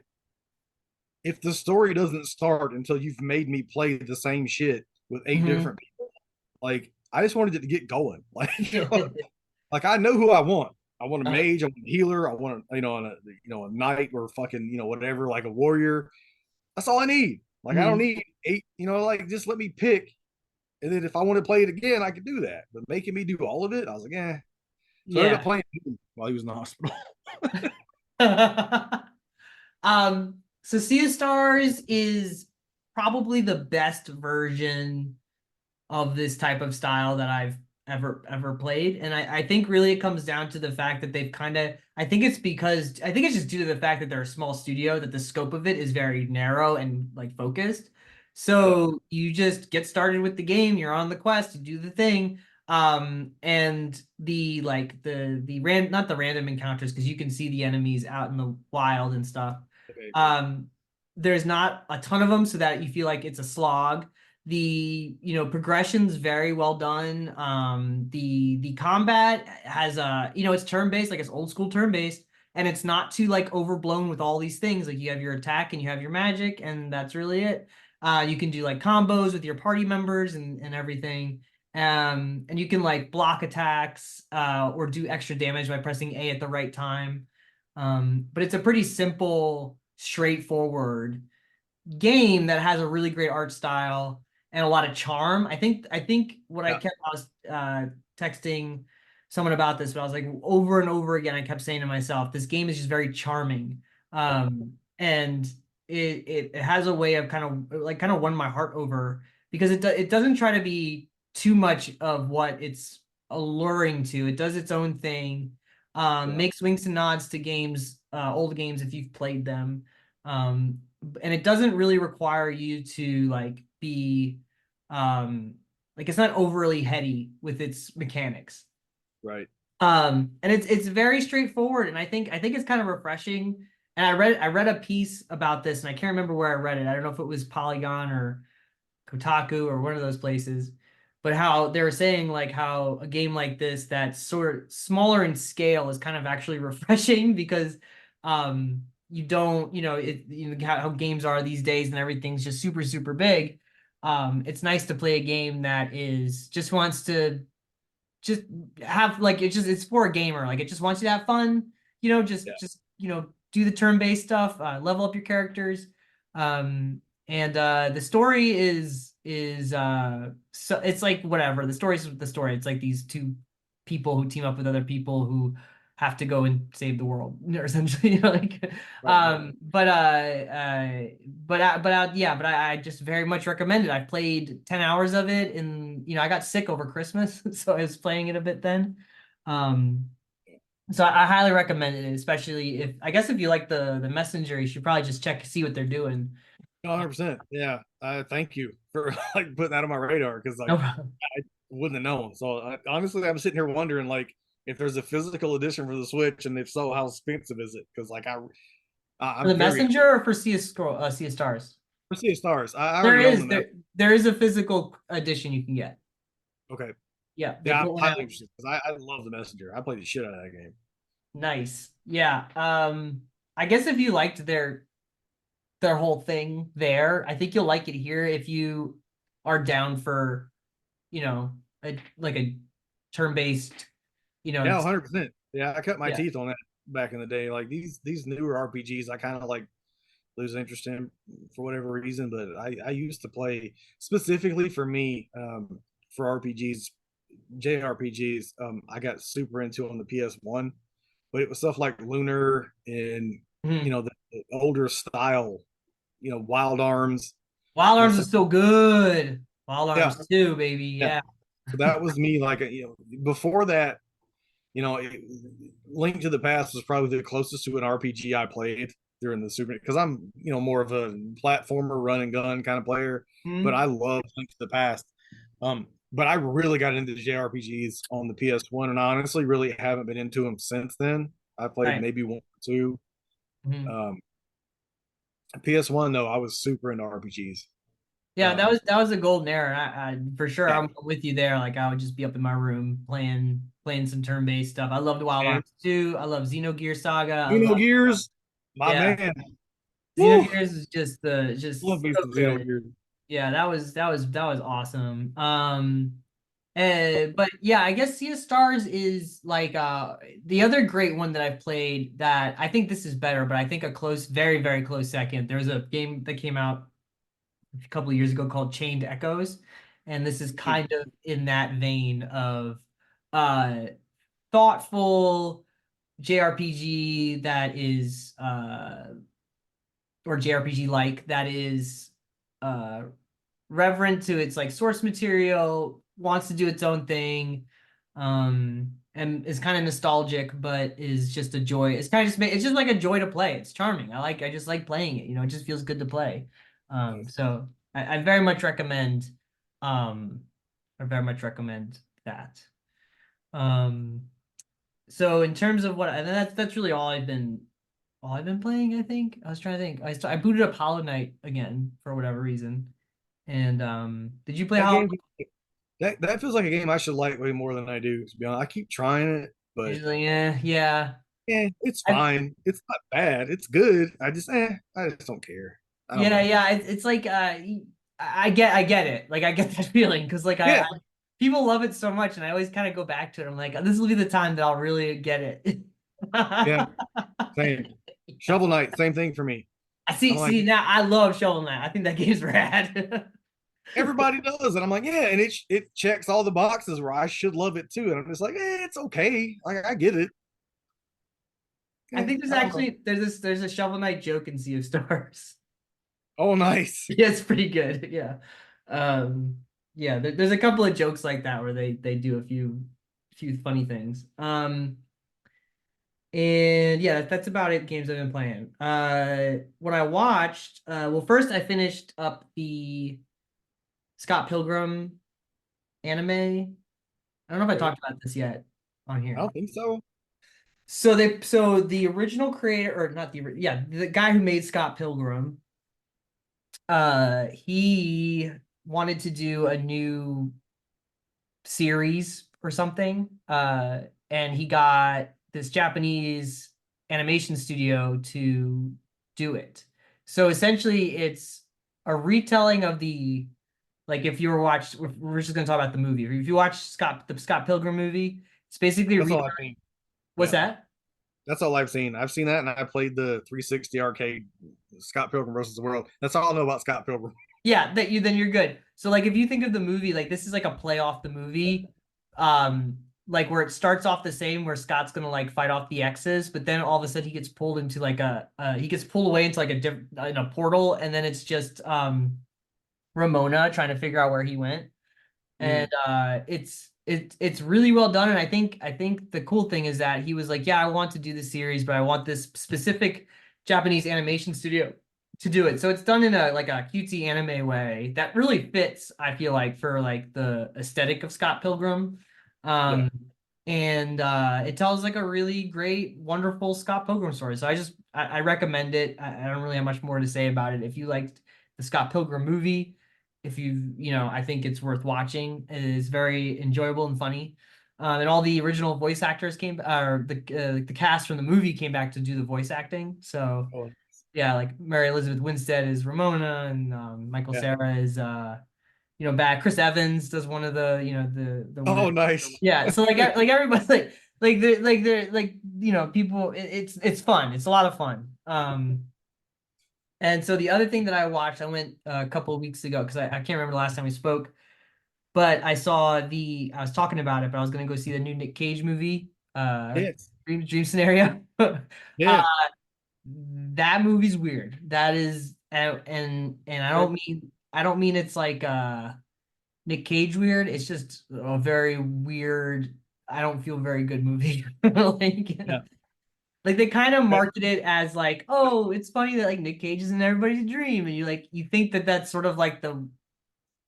if the story doesn't start until you've made me play the same shit with 8 different Hmm. people, like I just wanted it to get going. Like I know who I want. I want a mage, I want a healer, I want a a knight or fucking, whatever, like a warrior. That's all I need. Like I don't Mhm. need 8, like just let me pick. And then if I want to play it again, I could do that. But making me do all of it, I was like, eh. So I ended up Yeah. playing while he was in the hospital. So Sea of Stars is probably the best version of this type of style that I've ever played. And I think really it comes down to the fact that they've kind of I think it's just due to the fact that they're a small studio that the scope of it is very narrow and like focused. Yeah. So you just get started with the game, you're on the quest, you do the thing. And the like the ran not the random encounters because you can see the enemies out in the wild and stuff. Okay. Um, there's not a ton of them so that you feel like it's a slog. The progression's very well done. The combat has it's turn-based, like it's old school turn-based, and it's not too like overblown with all these things. Like you have your attack and you have your magic, and that's really it. You can do like combos with your party members and everything. And you can like block attacks or do extra damage by pressing A at the right time. But it's a pretty simple, straightforward game that has a really great art style and a lot of charm. I think what Yeah. I was texting someone about this, but I was like over and over again, I kept saying to myself, this game is just very charming. And it has a way of kind of won my heart over because it doesn't try to be too much of what it's alluring to. It does its own thing. Yeah. Makes winks and nods to games, old games if you've played them. Um, and it doesn't really require you to like be um like it's not overly heady with its mechanics. Right. And it's very straightforward, and I think it's kind of refreshing. And I read a piece about this, and I can't remember where I read it. I don't know if it was Polygon or Kotaku or one of those places, but how they were saying like how a game like this that's sort of smaller in scale is kind of actually refreshing because you don't how games are these days and everything's just super super big. It's nice to play a game that is just wants to just have like it's for a gamer, like it just wants you to have fun, Yeah. just do the turn-based stuff, level up your characters. And the story is so it's like whatever, the story's the story. It's like these two people who team up with other people who have to go and save the world, essentially. Like Right. Right. yeah, but I just very much recommend it. I played 10 hours of it, and I got sick over Christmas, so I was playing it a bit then. Um So I highly recommend it, especially if I guess if you like the messenger, you should probably just check see what they're doing. 100%. Yeah. Thank you for like putting that on my radar because like No problem. I wouldn't have known. So honestly, I'm sitting here wondering like if there's a physical edition for the Switch, and if so, how expensive is it? Because like For I'm the very messenger or for Sea of Stars? for Sea of Stars. I There already own is the mess. there is a physical edition you can get. Okay. Yeah, they Yeah, I'm put one highly out. interested because I love the Messenger. I played the shit out of that game. Nice. Yeah. I guess if you liked their whole thing there, I think you'll like it here if you are down for, like a turn-based, Yeah, it's 100%. Yeah, I cut my yeah. teeth on that back in the day. Like these newer RPGs, I kind of like lose interest in for whatever reason. But I used to play specifically for me for RPGs, JRPGs. I got super into on the PS1, but it was stuff like Lunar and Mhm. the older style, Wild Arms. Wild Arms So, is so good. Wild yeah, Arms 2, baby. yeah. Yeah. So that was me. Like before that, Link to the Past was probably the closest to an RPG I played during the Super because I'm more of a platformer run and gun kind of player, but I Mhm. love Link to the Past. But I really got into the JRPGs on the PS1, and I honestly really haven't been into them since then. I played Right. maybe one or two. Mhm. Um, PS1 though, I was super into RPGs. Yeah, Um, that was a golden era. I for sure yeah, I'm with you there. Like I would just be up in my room playing some turn-based stuff. I loved Wild and Arms 2. I love Xenogear Saga. I love Gears, my yeah. man. Woo! Xenogears is Love just me so some good. Gears. Yeah, that was awesome. But yeah, I guess Sea of Stars is like the other great one that I've played that I think this is better, but I think a close, very, very close second. There's a game that came out a couple of years ago called Chained Echoes, and this is kind of in that vein of uh thoughtful JRPG that is or JRPG like that is uh reverent to its like source material, wants to do its own thing, and is kind of nostalgic, but is just a joy. It's kind of just it's just like a joy to play. It's charming. I just like playing it. It just feels good to play. So I very much recommend, um, I very much recommend that. Um, so in terms of what, and that's really all I've been playing. I think I was trying to think. I booted up Hollow Knight again for whatever reason. And did you play That Hollow game that feels like a game I should like way more than I do. To be honest, I keep trying it, Knight? but Usually, yeah, yeah. yeah, it's I, fine. It's not bad. It's good. I just don't care. I don't yeah, know. yeah. It's like I get it. Like I get that feeling because like Yeah, people love it so much, and I always kind of go back to it. I'm like, this will be the time that I'll really get it. yeah, same. Shovel Knight, same thing for me. I I'm like, see now. I love Shovel Knight. I think that game's rad. everybody does, and I'm like, yeah, and it checks all the boxes where I should love it too, and I'm just like, it's okay. Like I get it. I think there's I don't know. actually there's a Shovel Knight joke in Sea of Stars. Oh, nice. Yeah, it's pretty good. Yeah. Yeah, there's a couple of jokes like that where they do a few funny things. And yeah, that's about it. Games I've been playing. What I watched, well, first I finished up the Scott Pilgrim anime. I don't know if I Okay. talked about this yet on I here. don't think so. So the original creator, or not yeah, the guy who made Scott Pilgrim, he wanted to do a new series or something. And he got this Japanese animation studio to do it. So essentially, it's a retelling of the like if you were watched. We're just gonna talk about the movie. If you watch the Scott Pilgrim movie, it's basically That's all I've seen. what's Yeah. that? That's all I've seen. I've seen that, and I played the 360 arcade Scott Pilgrim versus the World. That's all I know about Scott Pilgrim. Yeah, that you then you're good. So like if you think of the movie, like this is like a play off the movie, like where it starts off the same where Scott's gonna like fight off the X's, but then all of a sudden he gets pulled into like he gets pulled away into like a different in a portal, and then it's just Ramona trying to figure out where he went. and it's really well done. And I think the cool thing is that he was like, yeah, I want to do this series, but I want this specific Japanese animation studio to do it. So it's done in a like a cutesy anime way that really fits, I feel like, for like the aesthetic of Scott Pilgrim. Yeah. Um, and it tells like a really great, wonderful Scott Pilgrim story. So I recommend it. I don't really have much more to say about it. If you liked the Scott Pilgrim movie, if I think it's worth watching. It is very enjoyable and funny. And all the original voice actors or the cast from the movie came back to do the voice acting. So Oh, yeah, like Mary Elizabeth Winstead is Ramona, and Michael yeah. Cera is bad. Chris Evans does one of the the Oh, weird. nice. Yeah, so like everybody they're people. It's fun. It's a lot of fun. And so the other thing that I watched, I went a couple of weeks ago because I can't remember the last time we spoke, but I was talking about it, but I was gonna go see the new Nick Cage movie, Yes. Dream Scenario. Yeah. That movie's weird. That is, and I don't mean it's like Nick Cage weird. It's just a very weird. I don't feel very good movie. Like Yeah. like they kind of market it as like, oh, it's funny that like Nick Cage is in everybody's dream, and you think that that's sort of like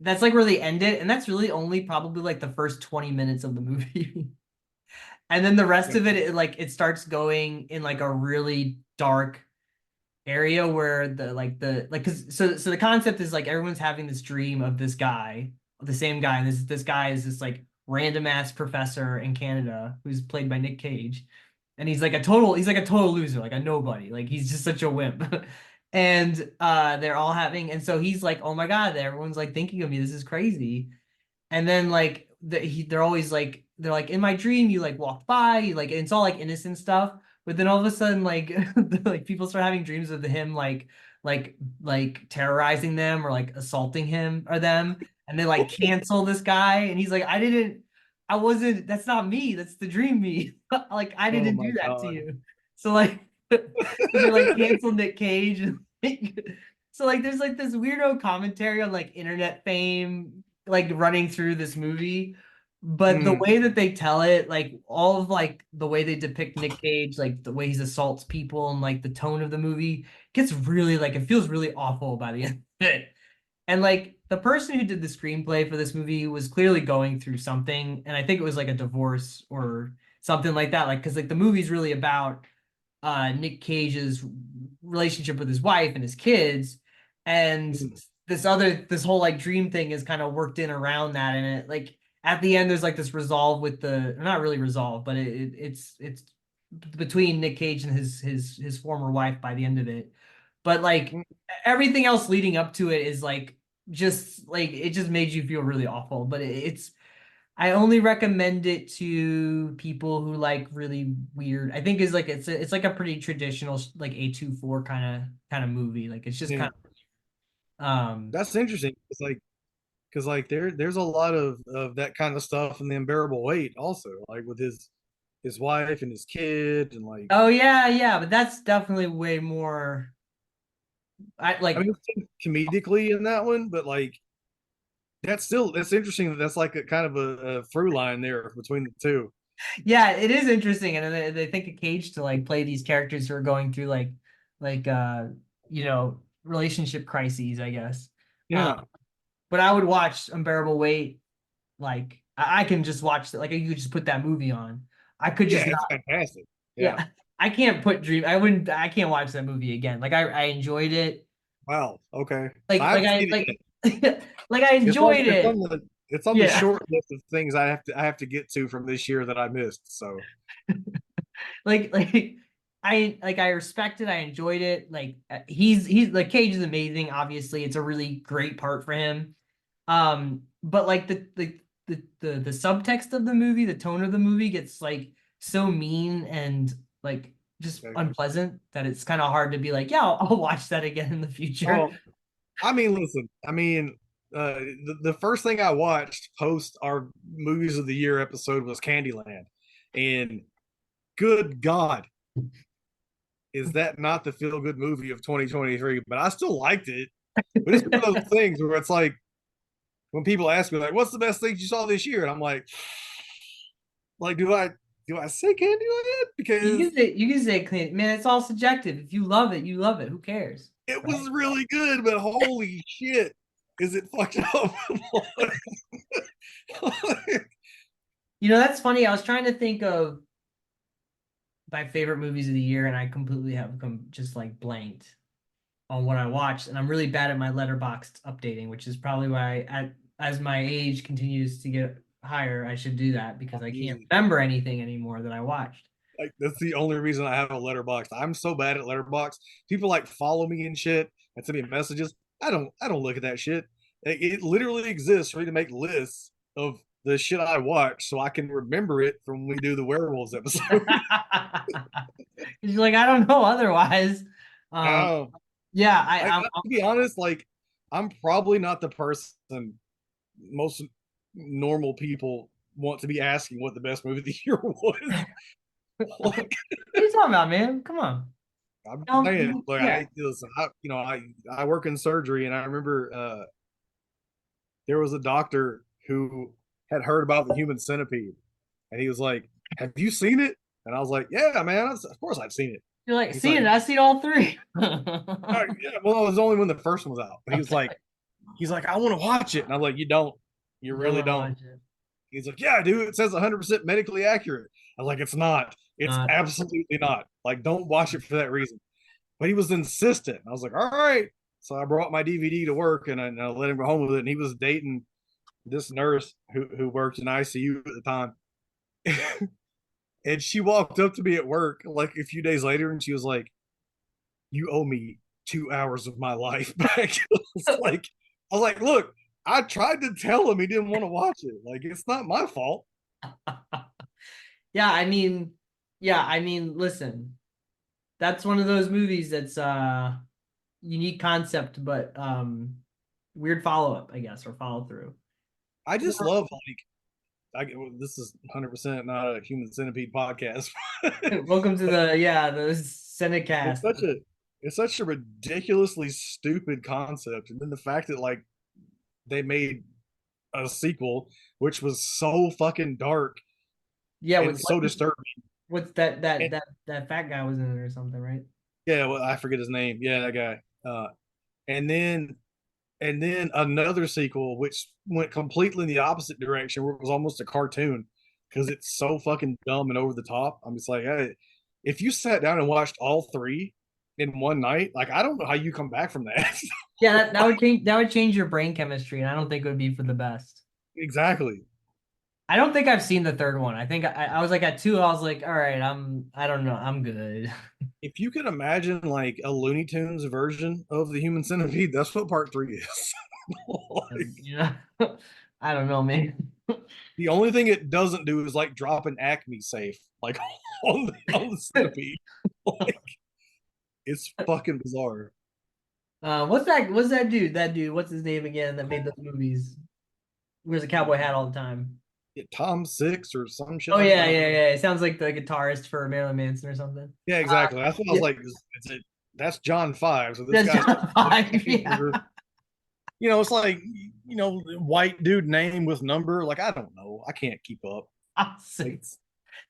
that's like where they end it, and that's really only probably like the first 20 minutes of the movie. And then the rest Yeah. of it starts going in like a really dark area where because so the concept is like everyone's having this dream of this guy, the same guy, and this guy is this like random ass professor in Canada who's played by Nick Cage, and he's like a total loser, like a nobody, like he's just such a wimp. And they're all having, and so he's like, oh my God, everyone's like thinking of me, this is crazy. And then like they're always like they're like in my dream you like walked by, like and it's all like innocent stuff. But then all of a sudden like like people start having dreams of him like terrorizing them or like assaulting him or them, and they like cancel this guy, and he's like, I wasn't, that's not me, that's the dream me. Like I Oh didn't my do that to God. you. So like so they like canceled Nick Cage and so like there's like this weirdo commentary on like internet fame like running through this movie, but the Mm, way that they tell it, like all of like the way they depict Nick Cage, like the way he assaults people and like the tone of the movie gets really like it feels really awful by the end of it. And like the person who did the screenplay for this movie was clearly going through something, and I think it was like a divorce or something like that. Like because like the movie's really about Nick Cage's relationship with his wife and his kids, and mm, this whole like dream thing is kind of worked in around that, and it like at the end there's like this resolve with the not really resolve, but it's between Nick Cage and his former wife by the end of it. But like mm, everything else leading up to it is like just like it just made you feel really awful. But it's I only recommend it to people who like really weird. I think is like it's like a pretty traditional like A24 kind of movie. Like it's just yeah. kind of That's interesting. It's like because like there's a lot of that kind of stuff in the unbearable weight also, like with his wife and his kid and like oh yeah, but that's definitely way more I I like mean it's comedically in that one, but like that's interesting that that's like a kind of a through line there between the two. yeah, it is interesting, and they think of Cage to like play these characters who are going through like relationship crises, I guess. Uh, Yeah. but I would watch Unbearable Weight. Like I can just watch that. Like you could just put that movie on. I could Yeah, just it's not. fantastic. Yeah. Yeah, I can't put Dream. I wouldn't. I can't watch that movie again. Like I enjoyed it. Wow. Okay. I Like haven't I seen it like yet. like I enjoyed it. It's on the Yeah. short list of things I have to get to from this year that I missed. So Like I respect it. I enjoyed it. Like he's like Cage is amazing. Obviously, it's a really great part for him. But like the subtext of the movie, the tone of the movie gets like so mean and like just okay. unpleasant that it's kind of hard to be like, yeah, I'll watch that again in the future. Oh, I mean, listen, I mean, the first thing I watched post our movies of the year episode was Candyland, and good God, is that not the feel good movie of 2023? But I still liked it. But it's one of those things where it's like when people ask me like, "What's the best things you saw this year?" and I'm like, do I say Candyland? Because You can say clean. Man, it's all subjective. If you love it, you love it. Who cares? it Right? was really good, but holy shit, is it fucked up? You know, that's funny. I was trying to think of my favorite movies of the year, and I completely have just like blanked on what I watched. And I'm really bad at my letterboxd updating, which is probably why as my age continues to get higher, I should do that because I can't remember anything anymore that I watched. Like that's the only reason I have a letterbox. I'm so bad at letterbox. People like follow me and shit and send me messages. I don't look at that shit. It literally exists for me to make lists of the shit I watch so I can remember it from when we do the werewolves episode. You're like, I don't know otherwise. Um, No, yeah, to be honest, like I'm probably not the person most normal people want to be asking what the best movie of the year was. what Like, are you talking about, man? Come on. I'm saying, like Yeah. I work in surgery, and I remember there was a doctor who had heard about the human centipede, and he was like, "Have you seen it?" And I was like, "Yeah, man, of course I've seen it." You're like, And he's seen like, it. I seen all three. Yeah, well, it was only when the first one was out." But he's like, "I want to watch it," and I'm like, "You don't, you You don't really want to don't." watch it. He's like, "Yeah, dude, it says 100% medically accurate." I was like, "It's not. It's Not. absolutely not. Like, don't watch it for that reason." But he was insistent. I was like, "All right." So I brought my DVD to work, and I let him go home with it. And he was dating this nurse who worked in ICU at the time. And she walked up to me at work like a few days later, and she was like, "You owe me 2 hours of my life back." I was like, "Look, I tried to tell him he didn't want to watch it. Like, it's not my fault." Yeah, I mean, listen, that's one of those movies that's unique concept, but weird follow-up, I guess, or follow through. I just love this is 100% not a human centipede podcast. Welcome to the it's Cinecast. such a it's such a ridiculously stupid concept, and then the fact that like they made a sequel which was so fucking dark Yeah, and so disturbing. what's And that fat guy was in it or something, right? yeah, well, I forget his name. Yeah, that guy. And then another sequel which went completely in the opposite direction, where it was almost a cartoon because it's so fucking dumb and over the top. I'm just like, hey, if you sat down and watched all three in one night, like I don't know how you come back from that. Yeah, that would change your brain chemistry, and I don't think it would be for the best. Exactly. I don't think I've seen the third one. I think I was like at two, I was like, all right, I don't know, I'm good. If you could imagine like a Looney Tunes version of the Human Centipede, that's what part three is. Like, You know, I don't know, man. the only thing it doesn't do is like drop an Acme safe like on the centipede. Like, it's fucking bizarre. What's that dude? That dude, what's his name again? That made those movies. Wears a cowboy hat all the time. Tom Six or some shit Oh like yeah, that. yeah, yeah. It sounds like the guitarist for Marilyn Manson or something. Yeah, exactly. That's what I was Yeah, like. That's John Five. So this that's guy's John Five. Yeah. it's like white dude name with number. Like I don't know. I can't keep up. Like,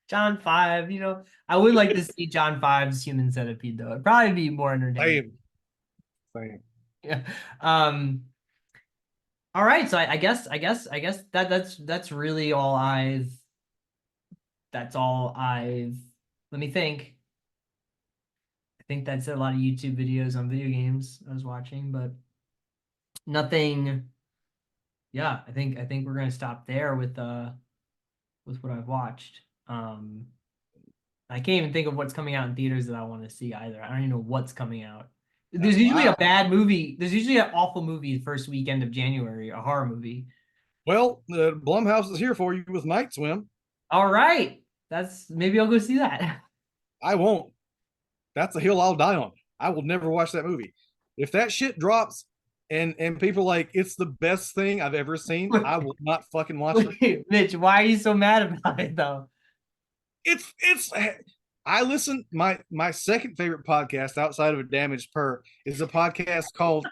John Five. You know, I would like to see John Five's Human Centipede though. It'd probably be more entertaining. same, same. Yeah. Um. All right. So I guess that's really all I've. That's all I've. Let me think. I think that's a lot of YouTube videos on video games I was watching, but nothing. Yeah, I think we're gonna stop there with what I've watched. I can't even think of what's coming out in theaters that I want to see either. I don't even know what's coming out. There's usually a Wow. bad movie. There's usually an awful movie the first weekend of January, a horror movie. Well, Blumhouse is here for you with Night Swim. All right, that's maybe I'll go see that. I won't. That's a hill I'll die on. I will never watch that movie. If that shit drops and people like it's the best thing I've ever seen, I will not fucking watch it. Wait, Mitch, why are you so mad about it though? It's I listen my second favorite podcast outside of a Damaged Per is a podcast called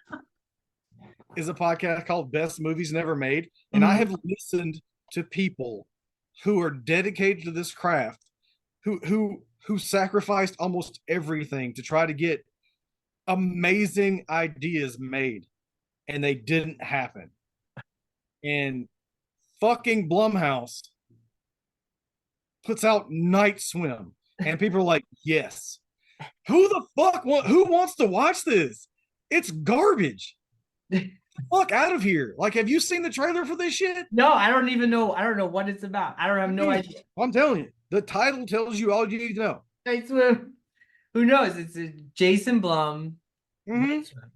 is a podcast called Best Movies Never Made, and I Mhm. have listened to people who are dedicated to this craft, who sacrificed almost everything to try to get amazing ideas made, and they didn't happen. And fucking Blumhouse puts out Night Swim, and people are like, "Yes, who the fuck who wants to watch this? It's garbage. Fuck out of here!" Like, have you seen the trailer for this shit? No, I don't even know. I don't know what it's about. I don't have no Dude, idea. I'm telling you, the title tells you all you need to know. Night Swim. Who knows? It's a Jason Blum. Mm-hmm. Night Swim.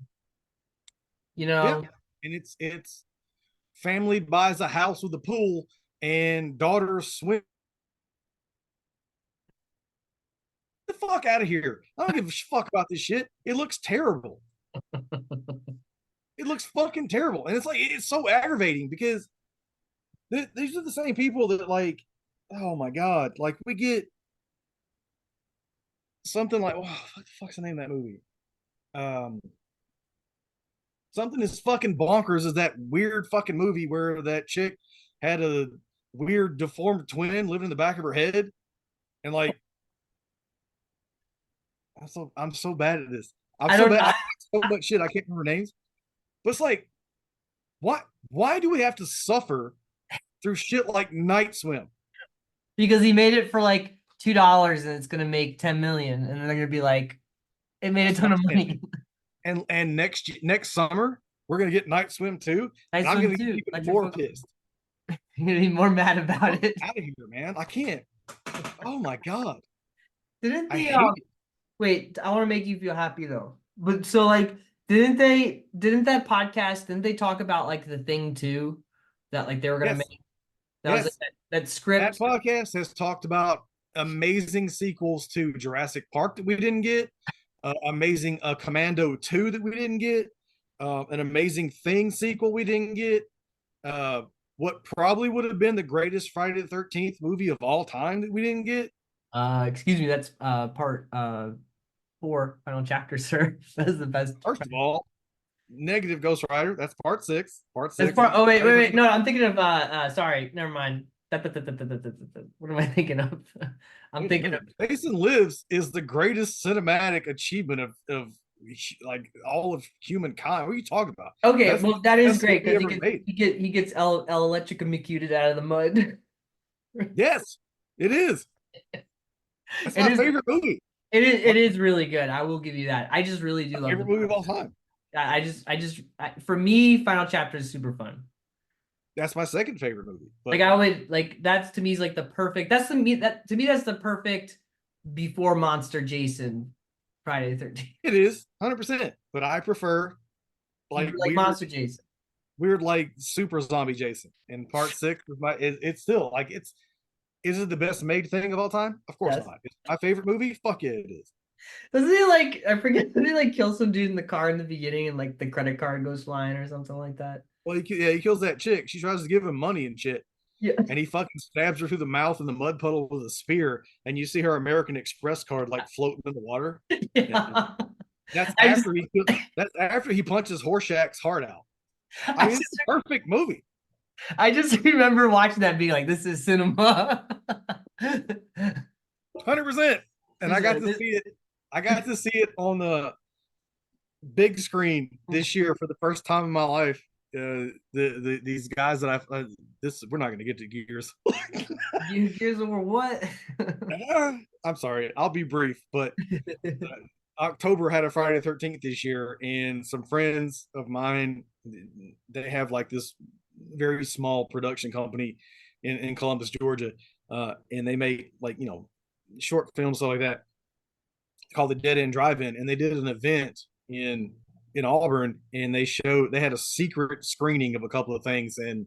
You Yeah, know, and it's family buys a house with a pool and daughter swim. The fuck out of here! I don't give a fuck about this shit. It looks terrible. It looks fucking terrible, and it's like it's so aggravating because these are the same people that like, oh my god, like we get something like, oh, what the fuck's the name of that movie? Um, Something as fucking bonkers as that weird fucking movie where that chick had a weird deformed twin living in the back of her head, and like, I'm so bad at this. I'm I so don't bad. I know. so much shit I can't remember names. But it's like, why do we have to suffer through shit like Night Swim? Because he made it for like $2 and it's gonna make 10 million, and then they're gonna be like, it made a That's what ton of I'm saying. money. And next summer we're gonna get Night Swim too, Night and I'm Swim gonna get too. even Electric more Boogaloo. pissed. You're gonna be more mad about Fuck it. out of here, man! I can't. Oh my god, Didn't I the hate it. wait, I want to make you feel happy though. But so like didn't that podcast, didn't they talk about like the thing too? That like they were gonna Yes, make that was like yes. that That script. podcast has talked about amazing sequels to Jurassic Park that we didn't get, amazing Commando 2 that we didn't get, an amazing Thing sequel we didn't get, uh, what probably would have been the greatest Friday the 13th movie of all time that we didn't get. Excuse me, that's part 4, final chapter, sir. That's the best. First of all, negative Ghost Rider, that's part six. Part That's six part. is Oh wait, Friday wait, the wait. 13th. No, I'm thinking of sorry, never mind. What am I thinking of? I'm Wait a thinking of minute. Jason Lives is the greatest cinematic achievement of like all of humankind. What are you talking about? okay, That's the well that is best great movie because ever made. he gets El Electrica muted out of the mud. Yes, it is. That's It my is favorite movie. it is really good. I will give you that. I just really do My love the favorite movie of final all chapter. time. For me, final chapter is super fun. That's my second favorite movie. Like But I would like that's to me is like the perfect. That's the me that to me that's the perfect before Monster Jason Friday the 13th. it is 100%. But I prefer You like like Monster Jason. weird like super zombie Jason. And part six is it's still like it's is it the best made thing of all time? Of course Yes. not. It's my favorite movie. Fuck yeah, it is. Doesn't he like I forget doesn't he like kill some dude in the car in the beginning and like the credit card goes flying or something like that? Well, yeah, he kills that chick. She tries to give him money and shit, Yeah. and he fucking stabs her through the mouth in the mud puddle with a spear. And you see her American Express card like floating in the water. And Yeah. that's I just after he punches Horshack's heart out. I I mean, just it's a perfect movie. I just remember watching that and being like, this is cinema. 100%. And I got to This- see it. I got to see it on the big screen this year for the first time in my life. These guys that this we're not going to get to Gears. Gears of War what? I'm sorry. I'll be brief, but October had a Friday the 13th this year, and some friends of mine, they have like this very small production company in Columbus, Georgia, and they make like short films stuff like that called the Dead End Drive-In, and they did an event in Auburn, and they had a secret screening of a couple of things, and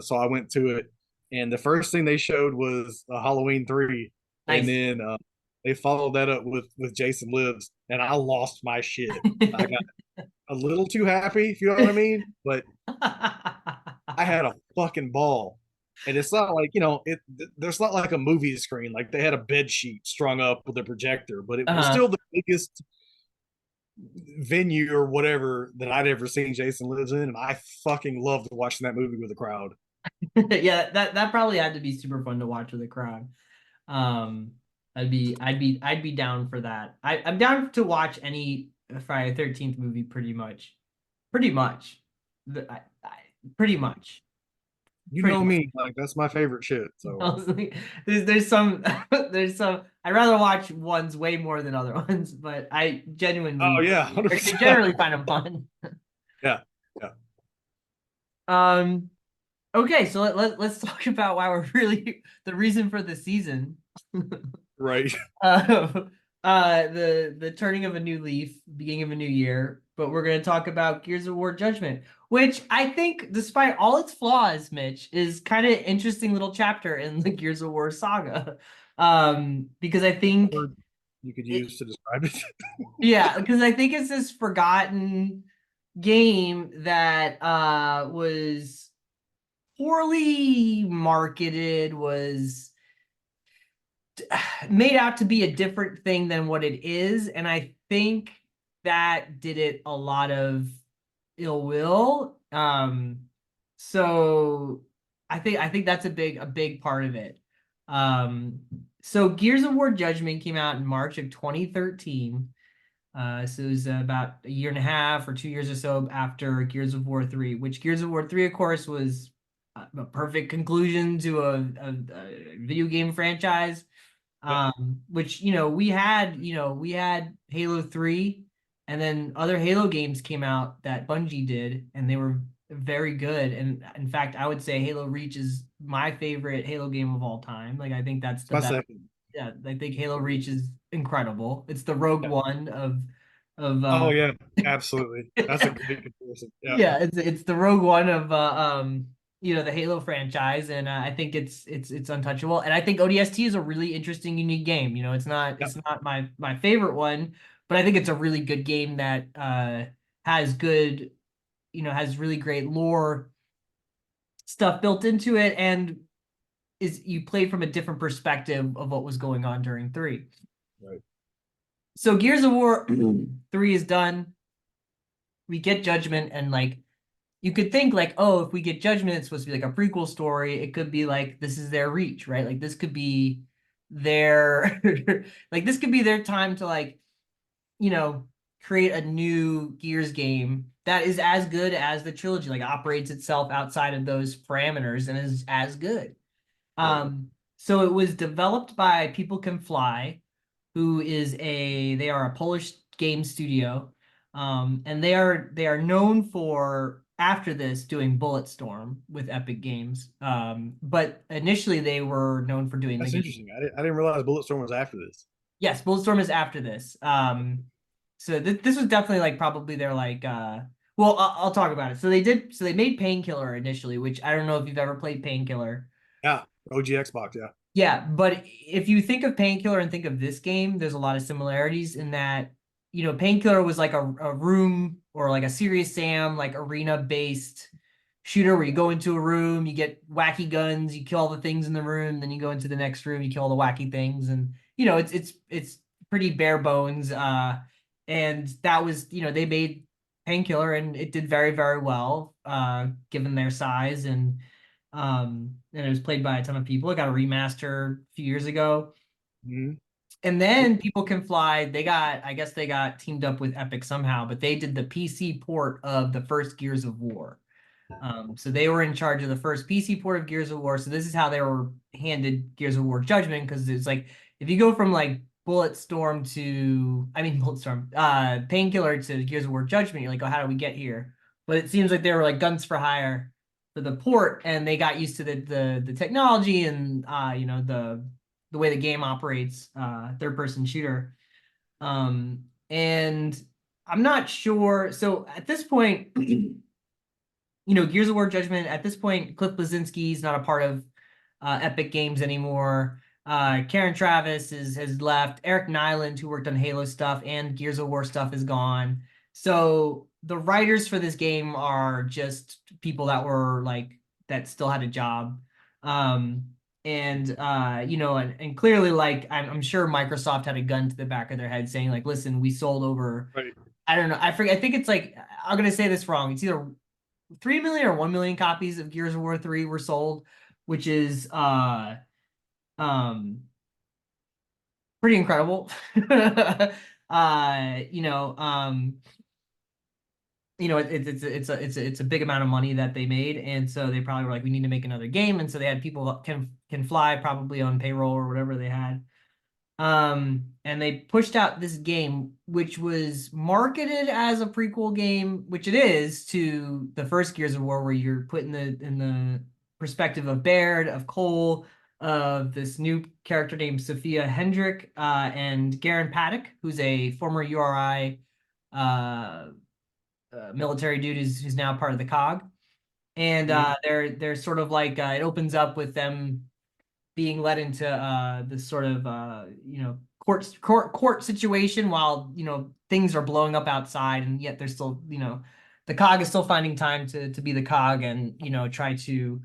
so I went to it, and the first thing they showed was Halloween 3, and Nice. then they followed that up with Jason Lives, and I lost my shit. I got a little too happy, if you know what I mean, but I had a fucking ball. And it's not like there's not like a movie screen, like they had a bed sheet strung up with a projector, but it was Uh-huh. still the biggest venue or whatever that I'd ever seen Jason lives in, and I fucking loved watching that movie with a crowd. Yeah, that probably had to be super fun to watch with a crowd. Um, I'd be down for that. I'm down to watch any Friday the 13th movie pretty much. Pretty much. Pretty much. You Pretty know much. me, like that's my favorite shit. So Honestly, there's some there's some I'd rather watch ones way more than other ones, but I oh genuinely yeah, I 100%. generally find them fun. Yeah, yeah, Um, okay, so let's talk about why we're really the reason for the season. right. uh, the turning of a new leaf, beginning of a new year. But we're gonna talk about Gears of War Judgment, which I think, despite all its flaws, Mitch, is kind of interesting little chapter in the Gears of War saga. Because I think Word you could it, use to describe it. yeah, because I think it's this forgotten game that was poorly marketed, was made out to be a different thing than what it is, and I think that did it a lot of ill will. So I think that's a big part of it. Um, so Gears of War Judgment came out in March of 2013. So it was about a year and a half or 2 years or so after Gears of War 3, which Gears of War 3, of course, was a perfect conclusion to a video game franchise. Yep. Which we had Halo 3, and then other Halo games came out that Bungie did, and they were very good. And in fact, I would say Halo Reach is my favorite Halo game of all time. Like, I think that's It's the my best. second. Yeah, I think Halo Reach is incredible. It's the Rogue Yeah. One of Oh yeah, absolutely. That's a great comparison. Yeah. yeah, it's the Rogue One of the Halo franchise, and I think it's untouchable. And I think ODST is a really interesting, unique game. It's not Yeah. it's not my favorite one, but I think it's a really good game that has good, has really great lore stuff built into it, and is you play from a different perspective of what was going on during three. Right. So Gears of War 3 is done. We get Judgment, and like you could think like, oh, if we get Judgment, it's supposed to be like a prequel story. It could be like this is their reach, right? Like this could be their like this could be their time to like, you know, create a new Gears game that is as good as the trilogy, like operates itself outside of those parameters and is as good. Right. So it was developed by People Can Fly, they are a Polish game studio, and they are known for after this doing Bulletstorm with Epic Games, but initially they were known for doing the That's game. interesting. I didn't realize Bulletstorm was after this. Yes, Bulletstorm is after this. So this was definitely like probably their like well, I'll talk about it. So they made Painkiller initially, which I don't know if you've ever played Painkiller. Yeah. OG Xbox. Yeah. Yeah, but if you think of Painkiller and think of this game, there's a lot of similarities in that, Painkiller was like a room or like a Serious Sam, like arena-based shooter where you go into a room, you get wacky guns, you kill all the things in the room, then you go into the next room, you kill all the wacky things, and it's pretty bare bones. And that was, they made Painkiller and it did very, very well, given their size and it was played by a ton of people. It got a remaster a few years ago. Mm-hmm. And then People Can Fly, I guess they got teamed up with Epic somehow, but they did the PC port of the first Gears of War. So they were in charge of the first PC port of Gears of War. So this is how they were handed Gears of War Judgment, because it's like if you go from like Bulletstorm, Painkiller to Gears of War Judgment, you're like, oh, how do we get here? But it seems like they were like guns for hire for the port, and they got used to the technology and the way the game operates, third person shooter. And I'm not sure. So at this point, Gears of War Judgment, at this point, Cliff Bleszinski's not a part of Epic Games anymore. Karen Travis has left. Eric Nyland, who worked on Halo stuff and Gears of War stuff, is gone. So the writers for this game are just people that were like that still had a job. And clearly, like I'm sure Microsoft had a gun to the back of their head saying like, listen, we sold over Right. I don't know. I forget. I think it's like I'm gonna say this wrong. It's either 3 million or 1 million copies of Gears of War 3 were sold, which is um pretty incredible. uh, you know, um, it's a big amount of money that they made, and so they probably were like, we need to make another game, and so they had people that can fly probably on payroll or whatever they had. And they pushed out this game, which was marketed as a prequel game, which it is to the first Gears of War, where you're put in the perspective of Baird, of Cole, of this new character named Sophia Hendrick, and Garen Paddock, who's a former URI military dude who's now part of the COG. And Mhm. they're sort of like it opens up with them being led into this sort of court situation while things are blowing up outside, and yet they're still the cog is still finding time to be the cog and try to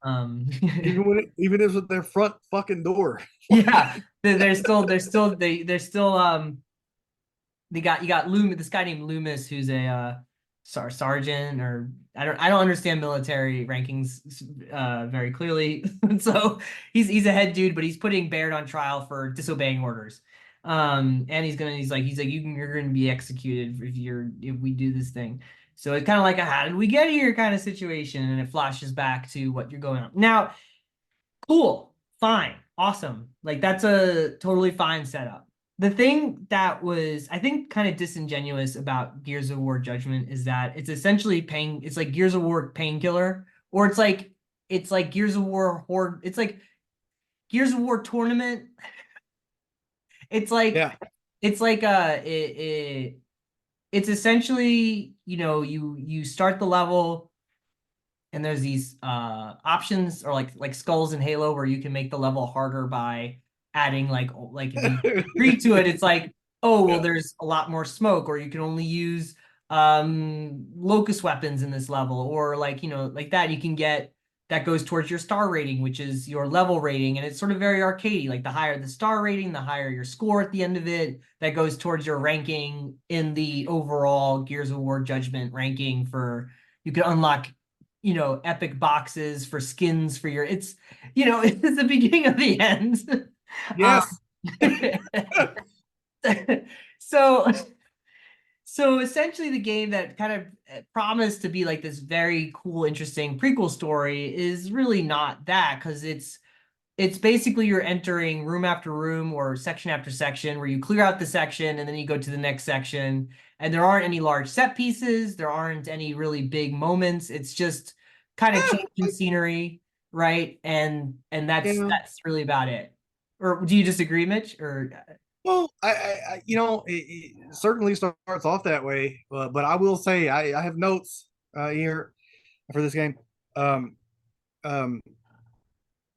um Even if it's their front fucking door. yeah, they're still you got Loomis, this guy named Loomis, who's a sergeant, or I don't understand military rankings very clearly. So he's a head dude, but he's putting Baird on trial for disobeying orders. And he's like you're gonna be executed if we do this thing. So it's kind of like a how did we get here kind of situation, and it flashes back to what you're going on now. Cool, fine, awesome. Like that's a totally fine setup. The thing that was, I think, kind of disingenuous about Gears of War Judgment is that it's essentially paying. It's like Gears of War Painkiller, or it's like Gears of War Horde. It's like Gears of War Tournament. It's like Yeah. it's like it's essentially you start the level, and there's these options, or like skulls in Halo, where you can make the level harder by adding like if you agree to it, it's like, oh well, Yeah. there's a lot more smoke, or you can only use locust weapons in this level, or like that you can get that goes towards your star rating, which is your level rating, and it's sort of very arcadey. Like the higher the star rating, the higher your score at the end of it. That goes towards your ranking in the overall Gears of War Judgment ranking. For you can unlock epic boxes for skins for your it's the beginning of the end. um Yes. so so essentially the game that kind of promised to be like this very cool, interesting prequel story is really not that, because it's basically you're entering room after room or section after section, where you clear out the section and then you go to the next section, and there aren't any large set pieces, there aren't any really big moments. It's just kind of changing scenery, right? And that's Yeah. that's really about it. Or do you disagree, Mitch? Or Well, it certainly starts off that way, but I will say I have notes here for this game. Um, um,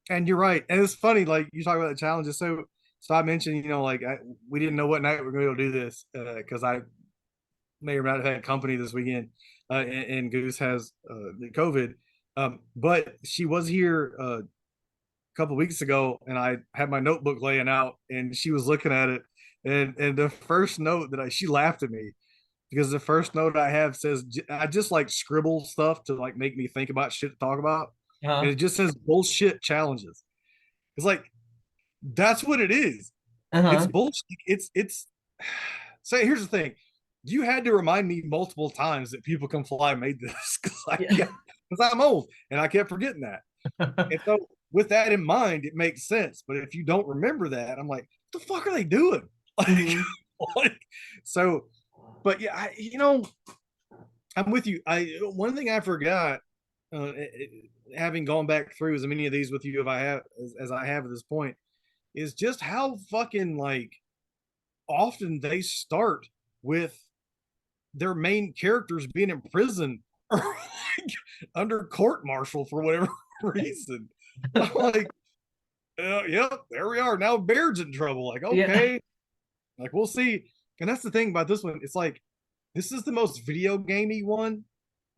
and you're right, and it's funny, like you talk about the challenges. So I mentioned, like we didn't know what night we are going to go do this because I may or may not have had company this weekend, and Goose has the COVID. But she was here a couple of weeks ago, and I had my notebook laying out, and she was looking at it, and the first note she laughed at me because the first note I have says, I just like scribble stuff to like make me think about shit to talk about, and uh-huh, it just says bullshit challenges. It's like that's what it is. It's uh-huh. bullshit. It's. So here's the thing: you had to remind me multiple times that People Can Fly made this Yeah. because I'm old and I kept forgetting that. And so with that in mind, it makes sense. But if you don't remember that, I'm like, what the fuck are they doing? Like, Mhm. like so. But yeah, I'm with you. I One thing I forgot, having gone back through as many of these with you if I have as I have at this point, is just how fucking like often they start with their main characters being in prison or like under court martial for whatever reason. I'm like, yep, there we are. Now Baird's in trouble. Like, Yeah. okay, like we'll see. And that's the thing about this one. It's like this is the most video gamey one,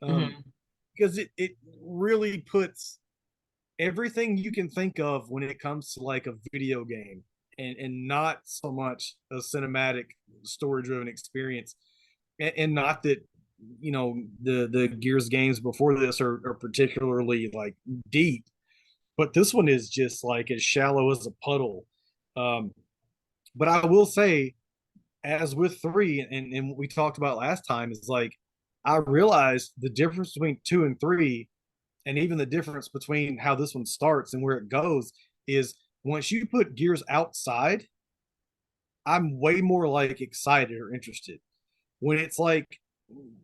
um, Mhm. because it really puts everything you can think of when it comes to like a video game, and not so much a cinematic story driven experience. and not that the Gears games before this are particularly like deep, but this one is just like as shallow as a puddle. Um, but I will say, as with three, and what we talked about last time, is like I realized the difference between two and three, and even the difference between how this one starts and where it goes is once you put Gears outside, I'm way more like excited or interested. When it's like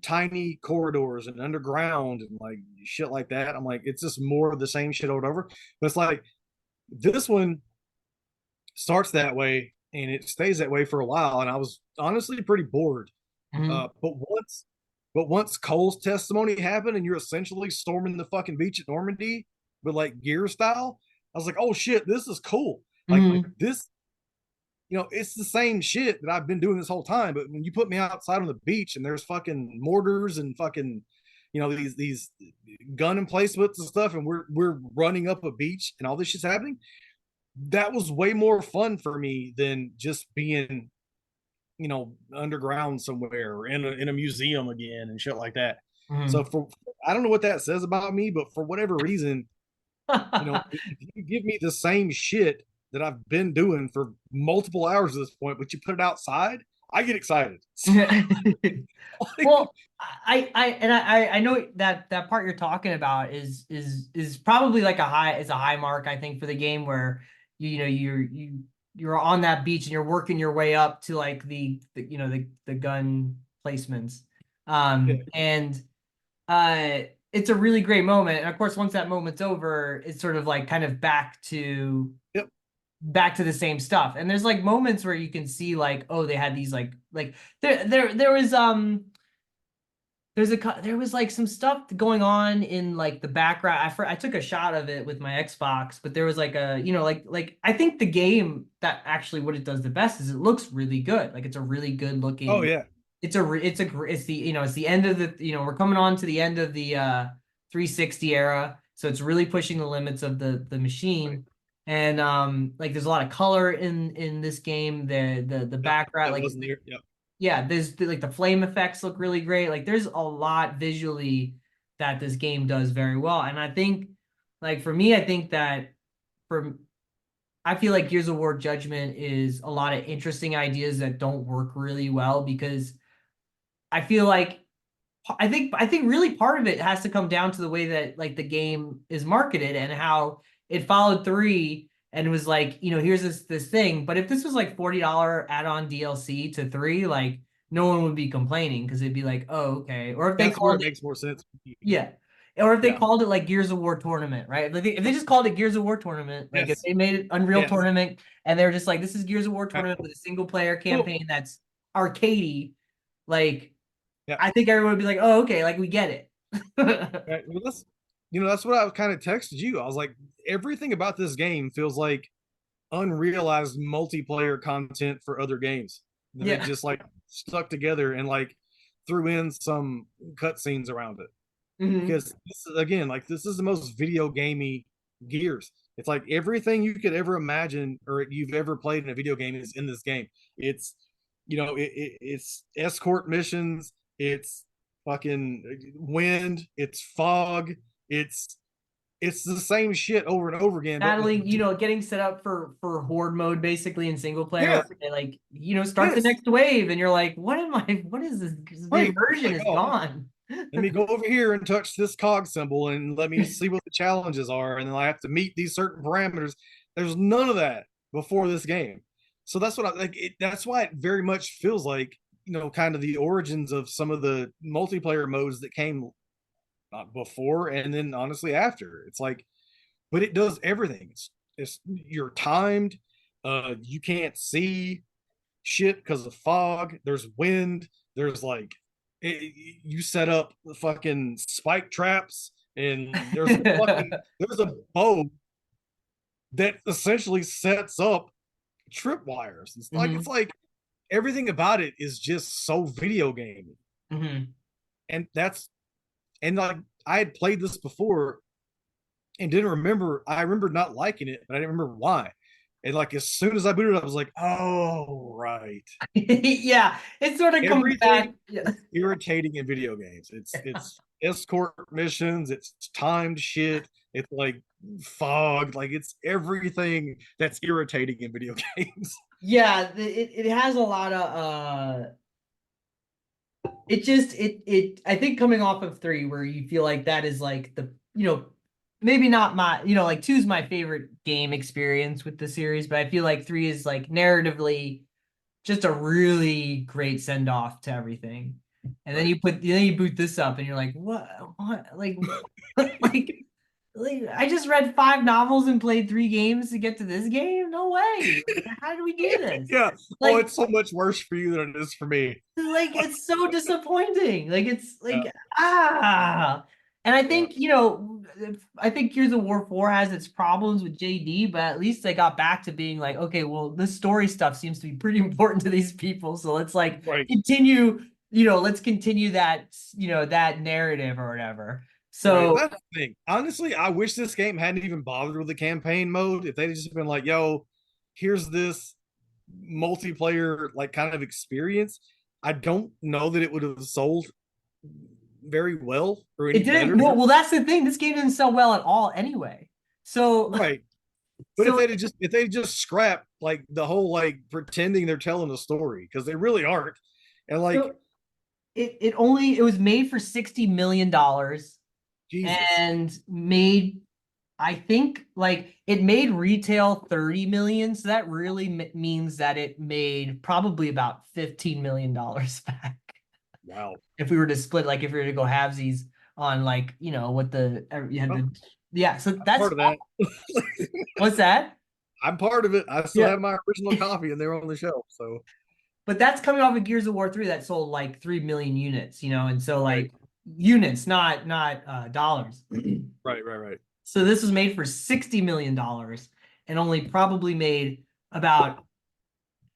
tiny corridors and underground and like shit like that, I'm like, it's just more of the same shit over and over. But it's like this one starts that way and it stays that way for a while, and I was honestly pretty bored. Mhm. But once Cole's testimony happened and you're essentially storming the fucking beach at Normandy, but like gear style, I was like, oh shit, this is cool. Like Mhm. this, it's the same shit that I've been doing this whole time. But when you put me outside on the beach and there's fucking mortars and fucking, these gun emplacements and stuff, and we're running up a beach and all this shit's happening, that was way more fun for me than just being, underground somewhere or in a museum again and shit like that. So Mhm. for I don't know what that says about me, but for whatever reason, if you give me the same shit that I've been doing for multiple hours at this point, but you put it outside, I get excited. Well, I know that part you're talking about is probably like a high mark, I think, for the game, where you're on that beach and you're working your way up to like the gun placements. Yeah. And it's a really great moment. And of course, once that moment's over, it's sort of like kind of Yep. back to the same stuff. And there's like moments where you can see like, oh, they had these like there was there was like some stuff going on in like the background. I took a shot of it with my Xbox, but there was like a, like I think the game that actually what it does the best is it looks really good. Like it's a really good Oh looking. yeah. It's the, it's the end of the, we're coming on to the end of the 360 era. So it's really pushing the limits of the Right. machine. And like there's a lot of color in this game. The Yep. background, That like wasn't there. Yep. yeah, there's like the flame effects look really great. Like there's a lot visually that this game does very well. And I think like for me, I think that for I feel like Gears of War Judgment is a lot of interesting ideas that don't work really well because I feel like I think really part of it has to come down to the way that like the game is marketed and how it followed three and was like, here's this thing. But if this was like $40 add-on DLC to three, like no one would be complaining because it'd be like, oh, okay. Or if they That's where called it it, makes more sense. yeah. Or if they Yeah. called it like Gears of War Tournament, right? If they just called it Gears of War Tournament, like if Yes. they made it Unreal Yes. Tournament and they were just like, this is Gears of War Right. Tournament with a single player Well, campaign that's arcadey, like yeah. I think everyone would be like, oh, okay, like we get it. Right. Well, that's what I kind of texted you. I was like, everything about this game feels like unrealized multiplayer content for other games that they Yeah. just like stuck together and like threw in some cutscenes around it. Hmm. Because this is, again, like this is the most video gamey Gears. It's like everything you could ever imagine or you've ever played in a video game is in this game. It's it's escort missions, it's fucking wind, it's fog, it's it's the same shit over and over again. But with Battling, getting set up for horde mode basically in single player. yeah, And like, start the yes, next wave, and you're like, what is this? The right. It's immersion like, is oh, gone. let me go over here and touch this cog symbol and let me see what the challenges are. And then I have to meet these certain parameters. There's none of that before this game. So that's what I like. That's why it very much feels like, kind of the origins of some of the multiplayer modes that came not before and then honestly after. It's like, but it does everything. It's you're timed. You can't see shit because of fog. There's wind. There's like you set up the fucking spike traps, and there's a bow that essentially sets up tripwires. It's Hmm. like everything about it is just so video gamey, Hmm. and that's and like I had played this before and didn't remember. I remember not liking it, but I didn't remember why. And like as soon as I booted, I was like, oh right. Yeah, it sort of comes back. Everything Yeah. is irritating in video games. It's escort missions, it's timed shit, it's like fog, like it's everything that's irritating in video games. Yeah, it has a lot of it just it I think coming off of three where you feel like that is like the maybe not my like two is my favorite game experience with the series, but I feel like three is like narratively just a really great send off to everything. And then Right. you boot this up and you're like, what like like I just read five novels and played three games to get to this game? No way. Like, how do we do this? Yeah. Oh, Like it's so much worse for you than it is for me. it's so disappointing. Like it's Yeah. like and I Yeah. think, I think Gears of War 4 has its problems with JD, but at least they got back to being like, okay, well, this story stuff seems to be pretty important to these people. So let's like Right. continue, let's continue that, that narrative or whatever. Right. So That's the thing. Honestly, I wish this game hadn't even bothered with the campaign mode. If they'd just been like, yo, here's this multiplayer like kind of experience, I don't know that it would have sold very well or it any didn't, better. no, well, that's the thing. This game didn't sell well at all anyway. So Right. But so if they just scrapped like the whole like pretending they're telling a story because they really aren't, and like so it was made for $60 million Jesus, and made, I think, like it made retail 30 million, so that really means that it made probably about $15 million back wow, if we were to split, like if we were to go halvesies on like what the you had well, the yeah, so I'm that's part of that. what's that. I'm part of it. I still Yeah, have my original copy and they're on the shelf. So but that's coming off of Gears of War 3 that sold like 3 million units, and so right, like units, not dollars. right. So this was made for $60 million and only probably made about,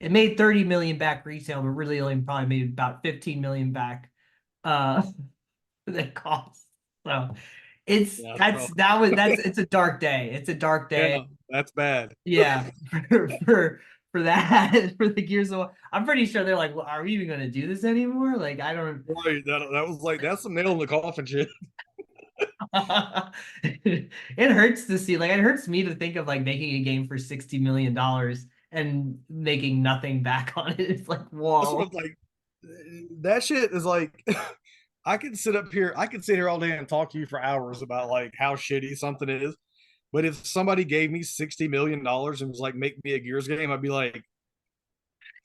it made 30 million back retail, but really only probably made about 15 million back uh the cost. So Yeah, so it's a dark day. It's a dark yeah, day. that's bad. Yeah, for that for the Gears of War. I'm pretty sure they're like, well, are we even gonna do this anymore? Like I don't Right, that was like that's some nail in the coffin shit. it hurts to see, like it hurts me to think of like making a game for $60 million and making nothing back on it. It's like, That's what whoa. I'm like. That shit is like I could sit here all day and talk to you for hours about like how shitty something is. But if somebody gave me $60 million and was like, make me a Gears game, I'd be like,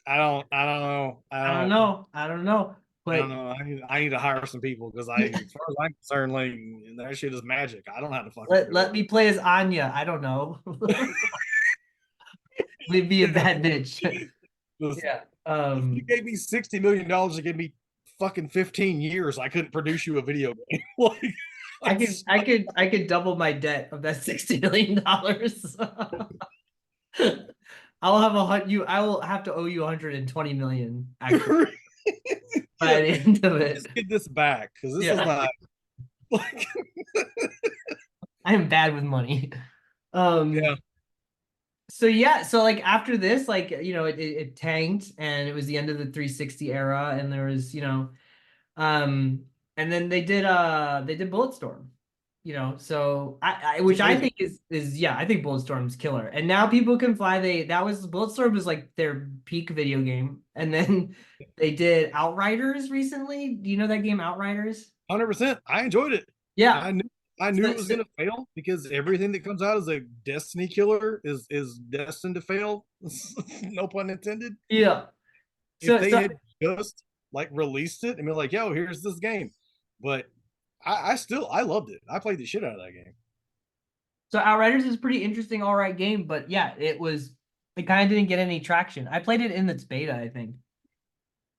I don't know. I don't know. I don't know. I don't But know. I need to hire some people because as far as I'm concerned, like that shit is magic. I don't know how to fucking do let me play as Anya. I don't know. We'd be a it. bad bitch. Listen, Yeah. if you gave me $60 million to give me fucking 15 years, I couldn't produce you a video game. I Like, could I could I could double my debt of that $60 million. I will have to owe you 120 million actually by yeah, the end of it. just get this back because this is Yeah. not like I am bad with money. Um yeah. so yeah, so like after this, like it tanked and it was the end of the 360 era and there was, um and then they did Bulletstorm. So I It's which I amazing. think is yeah, I think Bulletstorm's killer. And now people can fly. That was Bulletstorm was like their peak video game. And then they did Outriders recently. Do you know that game Outriders? 100%. I enjoyed it. Yeah. I knew I knew So, it was so gonna fail because everything that comes out as a Destiny killer is destined to fail. No pun intended. yeah. If So they so had just like released it and be like, yo, here's this game. But I loved it. I played the shit out of that game. so Outriders is a pretty interesting, all right game, but yeah, it kind of didn't get any traction. I played it in its beta, I think.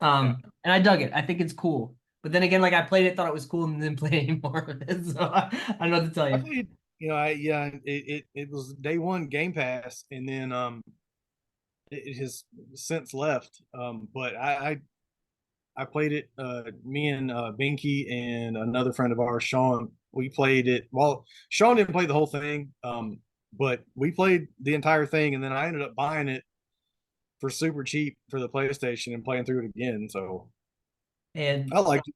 Yeah. And I dug it. I think it's cool. But then again, like I played it, thut it was cool, and didn't play any more of it. So I don't know what to tell I you. played, it was day one Game Pass, and then it has since left. But I played it. Me and Binky and another friend of ours, Sean, we played it. Well, Sean didn't play the whole thing, but we played the entire thing, and then I ended up buying it for super cheap for the PlayStation and playing through it again. So And I liked it.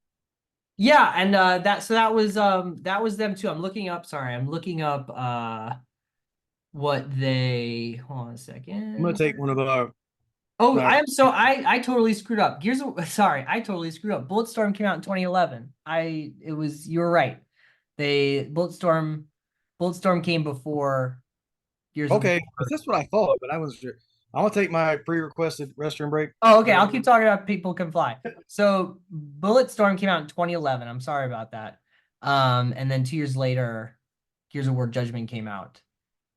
yeah, and that was them too. I'm looking up what they hold on a I'm gonna second. take one of Oh, my I totally screwed up. Sorry, I totally screwed up. Bulletstorm came out in 2011. You were right. They Bulletstorm came before Gears of okay, War. because that's what I thought, but I wasn't sure. I'm gonna take my pre-requested restroom break. Oh, okay. I'll keep talking about People Can Fly. So Bulletstorm came out in 2011. I'm sorry about that. And then 2 years later, Gears of War Judgment came out.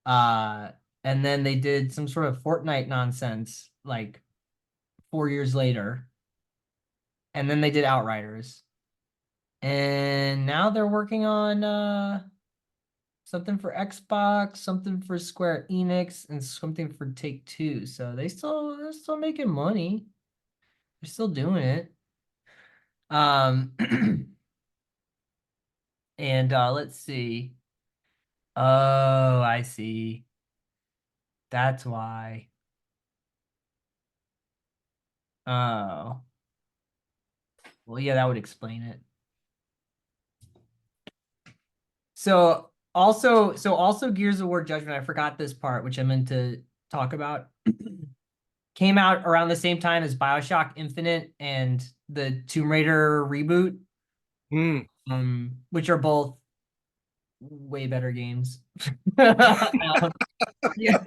Uh, and then they did some sort of Fortnite nonsense like 4 years later. And then they did Outriders. And now they're working on something for Xbox, something for Square Enix, and something for Take-Two. So they're still making money. They're still doing it. Um and let's see. Oh, I see. That's why. Oh. Well, yeah, that would explain it. So also Gears of War Judgment, I forgot this part, which I meant to talk about. Came out around the same time as BioShock Infinite and the Tomb Raider reboot, Mm. which are both way better games. Yeah.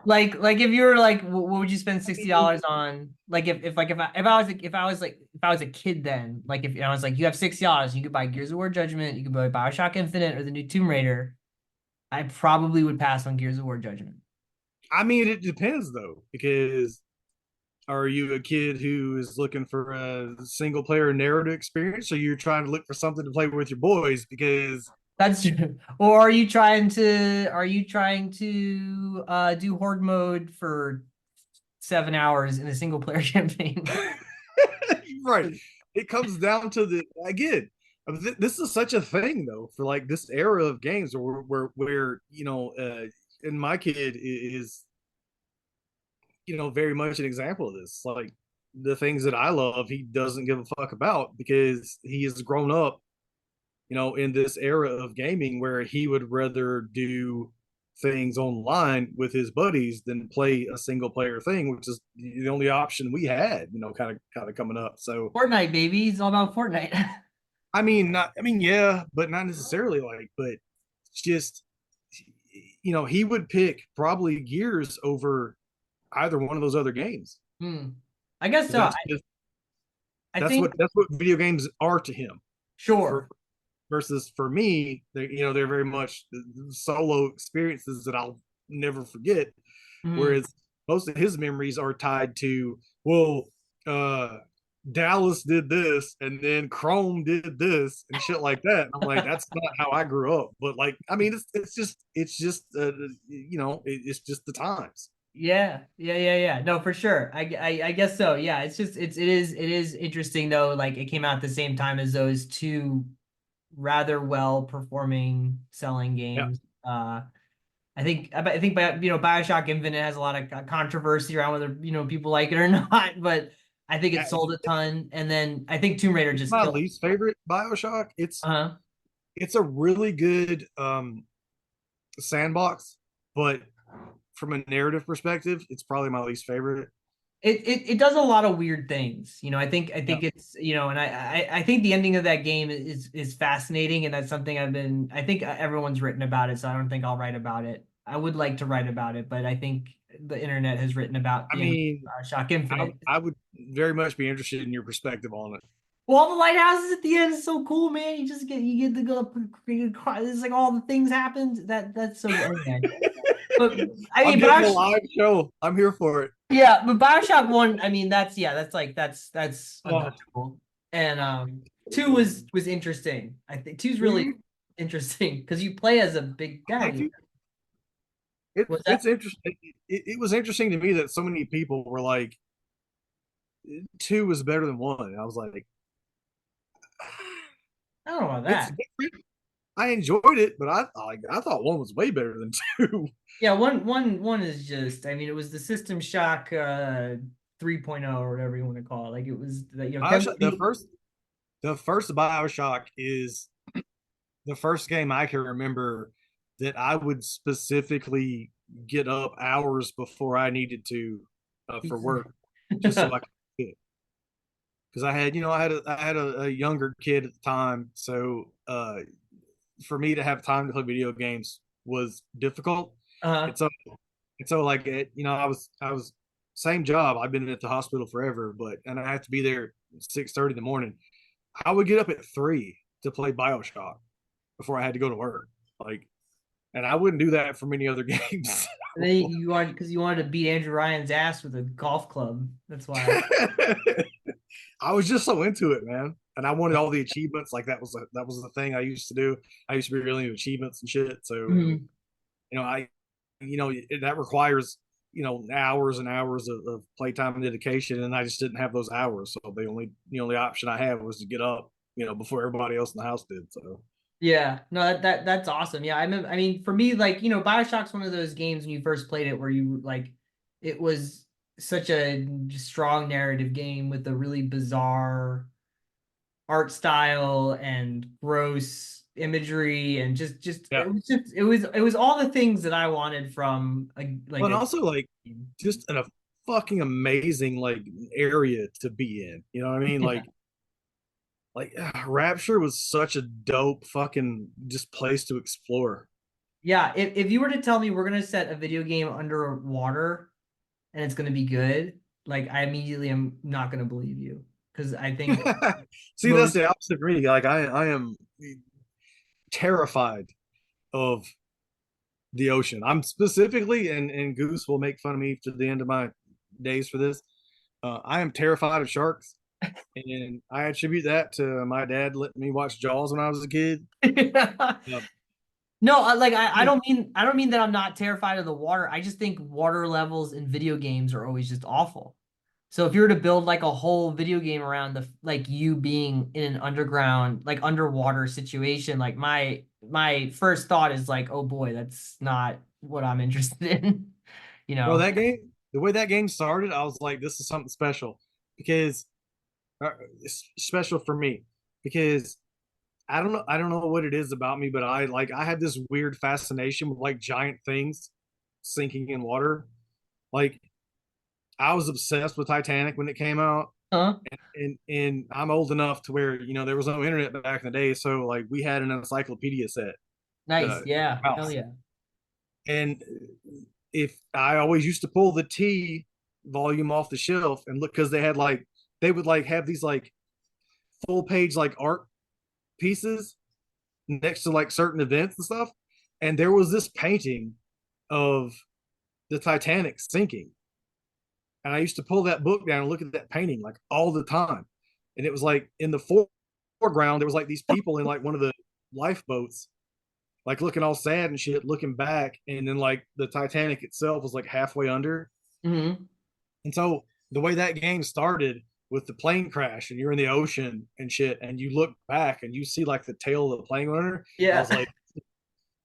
Like if you were like, what would you spend $60 on? Like if I was a kid then, like if I was like, you have $60, you could buy Gears of War Judgment, you could buy BioShock Infinite or the new Tomb Raider. I probably would pass on Gears of War Judgment. I mean, it depends though, because are you a kid who is looking for a single player narrative experience, or you're trying to look for something to play with your boys? Because That's true. Or are you trying to do horde mode for 7 hours in a single player campaign? right, it comes down to the again. This is such a thing though for like this era of games where and my kid is very much an example of this. Like the things that I love, he doesn't give a fuck about because he has grown up, in this era of gaming where he would rather do things online with his buddies than play a single player thing, which is the only option we had, kind of coming up. So Fortnite, baby. It's all about Fortnite. yeah, but not necessarily but just he would pick probably Gears over either one of those other games. Hmm. I guess so. That's just I think that's what video games are to him. For, sure. versus for me, they're very much solo experiences that I'll never forget. Hmm. Whereas most of his memories are tied to, well, uh, Dallas did this and then Chrome did this and shit like that. And I'm like, that's not how I grew up. But like, I mean, it's just the times. Yeah. No, for sure. I guess so. Yeah, it is interesting though. Like it came out at the same time as those two rather well performing selling Yeah. games. BioShock Infinite has a lot of controversy around whether people like it or not, but I think it Yeah, sold a ton. And then I think Tomb Raider it's just my killed. least favorite Bioshock. Uh-huh. It's a really good sandbox, but from a narrative perspective, it's probably my least favorite. It does a lot of weird things. I Yeah. think it's and I think the ending of that game is fascinating, and that's something I think everyone's written about it, so I don't think I'll write about it. I would like to write about it, but I think the internet has written about I the ending mean, of Shock Infinite. I would very much be interested in your perspective on it. Well, all the lighthouses at the end is so cool, man. You get to go up. It's like all the things happened. That's so good. Anyway, but I I'm mean, getting a Bioshock, live show. I'm here for it. yeah, but Bioshock One. I mean, that's Oh. untouchable. And two was interesting. I think two's really Mhm. interesting because you play as a big guy. Was that? It's interesting. It was interesting to me that so many people were like, two was better than one. And I was like, I don't know about it's that. different. I enjoyed it, but I thought one was way better than two. Yeah, one is just, I mean, it was the System Shock 3.0 or whatever you want to call it. Like it was Kevin Bioshock, Lee. the first Bioshock is the first game I can remember that I would specifically get up hours before I needed to for work, just so I could. Because I had, I had a younger kid at the time, so for me to have time to play video games was difficult. Uh-huh. And so, like I was same job. I've been at the hospital forever, and I have to be there 6:30 in the morning. I would get up at 3 to play Bioshock before I had to go to work. Like, and I wouldn't do that for many other games. And then you wanted because you wanted to beat Andrew Ryan's ass with a golf club. That's why. I was just so into it, man. And I wanted all the achievements. Like that was the thing I used to do. I used to be really into achievements and shit. So Mhm. I that requires hours and hours of playtime and dedication, and I just didn't have those hours. So the only option I had was to get up, before everybody else in the house did. So Yeah, no, that's awesome. Yeah, I mean, for me, like, BioShock's one of those games when you first played it where you like it was such a strong narrative game with a really bizarre art style and gross imagery and just yeah. it was all the things that I wanted from Well, and a also like just in a fucking amazing like area to be in. You know what I mean? yeah. Rapture was such a dope fucking just place to explore. Yeah, if you were to tell me we're gonna set a video game underwater and it's gonna be good, like I immediately am not gonna believe you because I think See, that's most the opposite for me. Like I am terrified of the ocean. I'm specifically, and Goose will make fun of me to the end of my days for this. I am terrified of sharks, and I attribute that to my dad letting me watch Jaws when I was a kid. Uh, no, like I don't mean that I'm not terrified of the water. I just think water levels in video games are always just awful. So if you were to build like a whole video game around the like you being in an underground like underwater situation, like my first thought is like, oh boy, that's not what I'm interested in. You bro, know? that game, the way that game started, I was like, this is something special because it's special for me because I don't know what it is about me, but I have this weird fascination with like giant things sinking in water. Like I was obsessed with Titanic when it came out, Huh? and I'm old enough to where there was no internet back in the day, so like we had an encyclopedia set Nice. Yeah. Hell house, yeah. and if I always used to pull the T volume off the shelf and look because they would like have these like full page like art pieces next to like certain events and stuff, and there was this painting of the Titanic sinking, and I used to pull that book down and look at that painting like all the time. And it was like in the foreground, there was like these people in like one of the lifeboats, like looking all sad and shit, looking back, and then like the Titanic itself was like halfway under. Hmm. And so the way that game started with the plane crash and you're in the ocean and shit, and you look back and you see like the tail of the plane under, I Yeah. was like,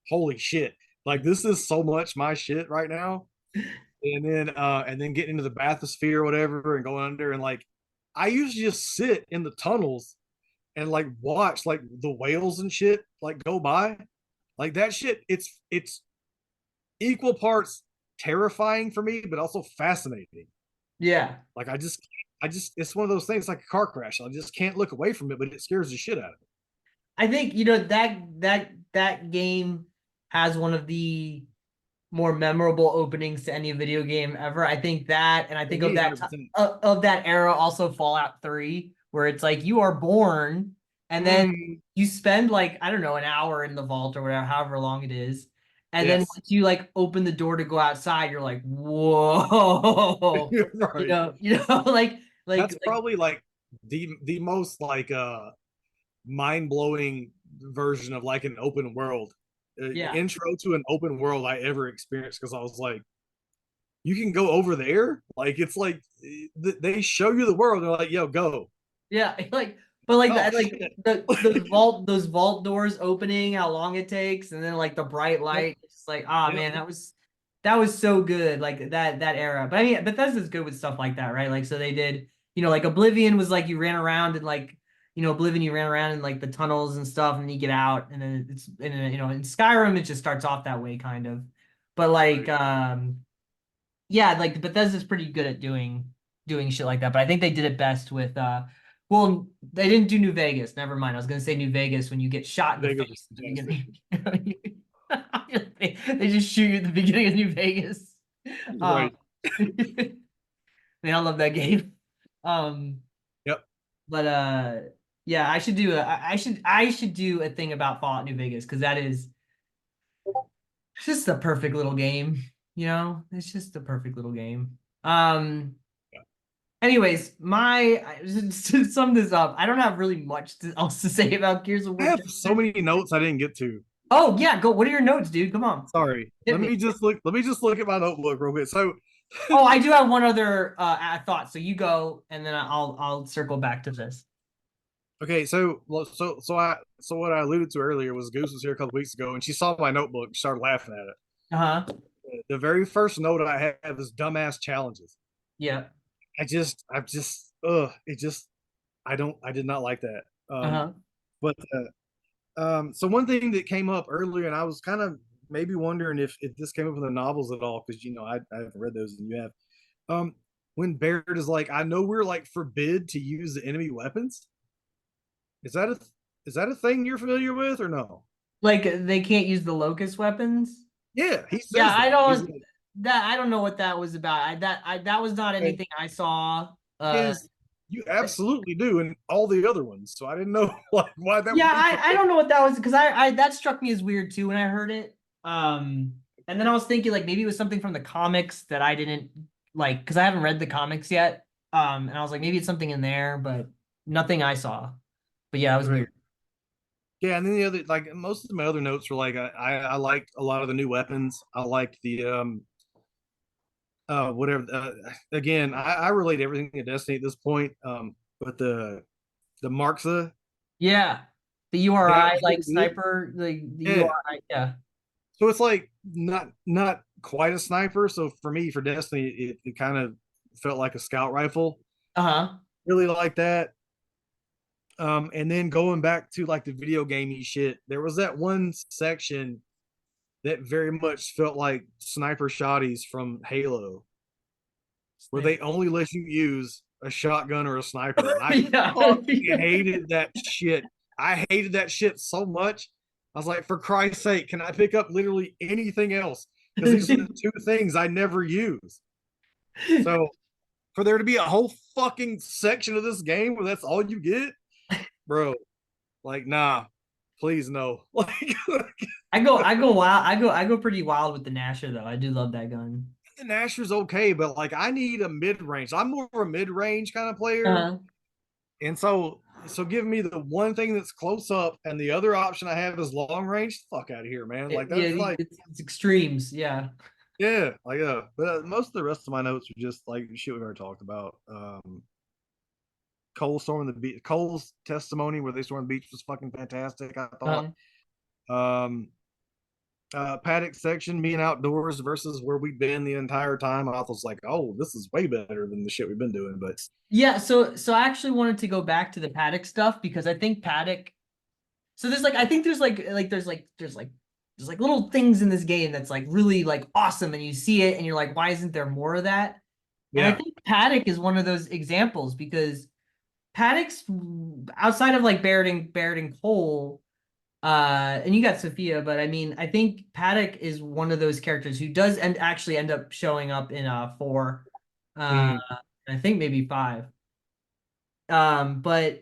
holy shit. Like this is so much my shit right now. And then getting into the bathysphere or whatever and going under, and like I used to just sit in the tunnels and like watch like the whales and shit like go by. Like that shit, it's equal parts terrifying for me, but also fascinating. Yeah. Like I just it's one of those things like a car crash. I just can't look away from it, but it scares the shit out of me. I think that game has one of the more memorable openings to any video game ever. I think that, and I For think of me, that 100%. of that era also Fallout 3, where it's like you are born and then Mm, you spend like I don't know an hour in the vault or whatever, however long it is, and then yes. once you like open the door to go outside, you're like, whoa, Right. That's like probably like the most like mind blowing version of like an open world yeah, intro to an open world I ever experienced because I was like, you can go over there. Like it's like they show you the world. They're like, yo, go. yeah, like But like Oh that, like shit. the those vault doors opening, how long it takes, and then like the bright Yep. light, it's just like, ah Yep. man, that was so good, like that era. But I mean, Bethesda's good with stuff like that, right? Like so they did, like Oblivion was like you ran around and like Oblivion you ran around in like the tunnels and stuff, and then you get out, and then it's and then, in Skyrim it just starts off that way kind of. But like Right. yeah, like Bethesda's pretty good at doing shit like that, but I think they did it best with well, they didn't do New Vegas. Never mind. I was gonna say New Vegas when you get shot in the Vegas face was at the fantastic. beginning. They just shoot you at the beginning of New Vegas. Um, Right. man, I love that game. Um, Yep. but yeah, I should do a thing about Fallout New Vegas because that is just a perfect little game. It's just a perfect little game. Anyways, to sum this up, I don't have really much else to say about Gears of I War have so Judgment. many notes I didn't get to. Oh yeah, go. What are your notes, dude? Come on, Sorry. hit me. Let me just look at my notebook real quick. So Oh, I do have one other thought. So you go, and then I'll circle back to this. okay, so what I alluded to earlier was Goose was here a couple weeks ago and she saw my notebook and started laughing at it. Uh-huh. The very first note I have is dumbass challenges. Yeah. I've just it just I did not like that. Uh-huh. But so one thing that came up earlier, and I was kind of maybe wondering if this came up in the novels at all, because I haven't read those and you have. Um, when Baird is like, I know we're like forbid to use the enemy weapons. Is that a is that a thing you're familiar with or no? Like they can't use the locust weapons. Yeah, he Yeah, says that. He's like, I don't know what that was about. That was not okay, anything I saw. is you absolutely do, and all the other ones. So I didn't know like why that Yeah, would be I forbidden. don't know what that was because I that struck me as weird too when I heard it. And then I was thinking like maybe it was something from the comics that I didn't like because I haven't read the comics yet. And I was like maybe it's something in there, but nothing I saw. But yeah, it was Right. weird. Yeah, and then the other like most of my other notes were like I like a lot of the new weapons. I like the whatever again, I relate everything to Destiny at this point. But the Marxa, Yeah, the that URI was like really good. sniper, the Yeah. URI. Yeah. So it's like not quite a sniper. So for me, for Destiny, it kind of felt like a scout rifle. Uh-huh. Really like that. And then going back to like the video gamey shit, there was that one section that very much felt like sniper shotties from Halo, where they only let you use a shotgun or a sniper. And I Yeah. fucking hated that shit. I hated that shit so much. I was like, for Christ's sake, can I pick up literally anything else? Because these are the two things I never use. So for there to be a whole fucking section of this game where that's all you get, bro, like, nah, please no. Like, I go wild. I go pretty wild with the Nasher though. I do love that gun. the Nasher's okay, but like, I need a mid range. I'm more of a mid range kind of player. Uh-huh. And so give me the one thing that's close up, and the other option I have is long range. Fuck out of here, man. Like Yeah, that's like it's extremes. Yeah. yeah, like But most of the rest of my notes are just like shit we've already talked about. Cole storming the beach. Cole's testimony where they stormed the beach was fucking fantastic. I thought. Uh-huh. Um, paddock section being outdoors versus where we've been the entire time. I was like, oh, this is way better than the shit we've been doing. But Yeah, so I actually wanted to go back to the Paddock stuff because I think Paddock. So there's like I think there's like little things in this game that's like really like awesome, and you see it and you're like, why isn't there more of that? And I yeah, think Paddock is one of those examples because Paddock's outside of like Barrett and Cole, and you got Sophia, but I mean, I think Paddock is one of those characters who does actually end up showing up in 4, mm, I think maybe 5. But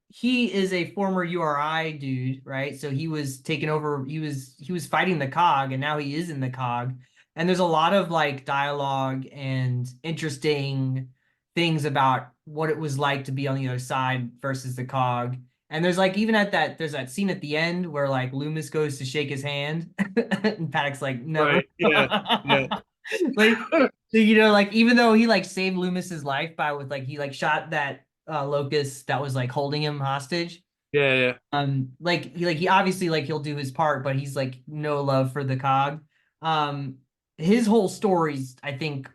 he is a former URI dude, right? So he was taking over, he was fighting the COG, and now he is in the COG. And there's a lot of like dialogue and interesting things about what it was like to be on the other side versus the COG. And there's like even there's that scene at the end where like Loomis goes to shake his hand and Paddock's like, never. right, yeah, yeah, Like like even though he like saved Loomis's life by with like he like shot that locust that was like holding him hostage. Yeah, yeah. He obviously like he'll do his part, but he's like no love for the cog. Um, his whole story's, I think,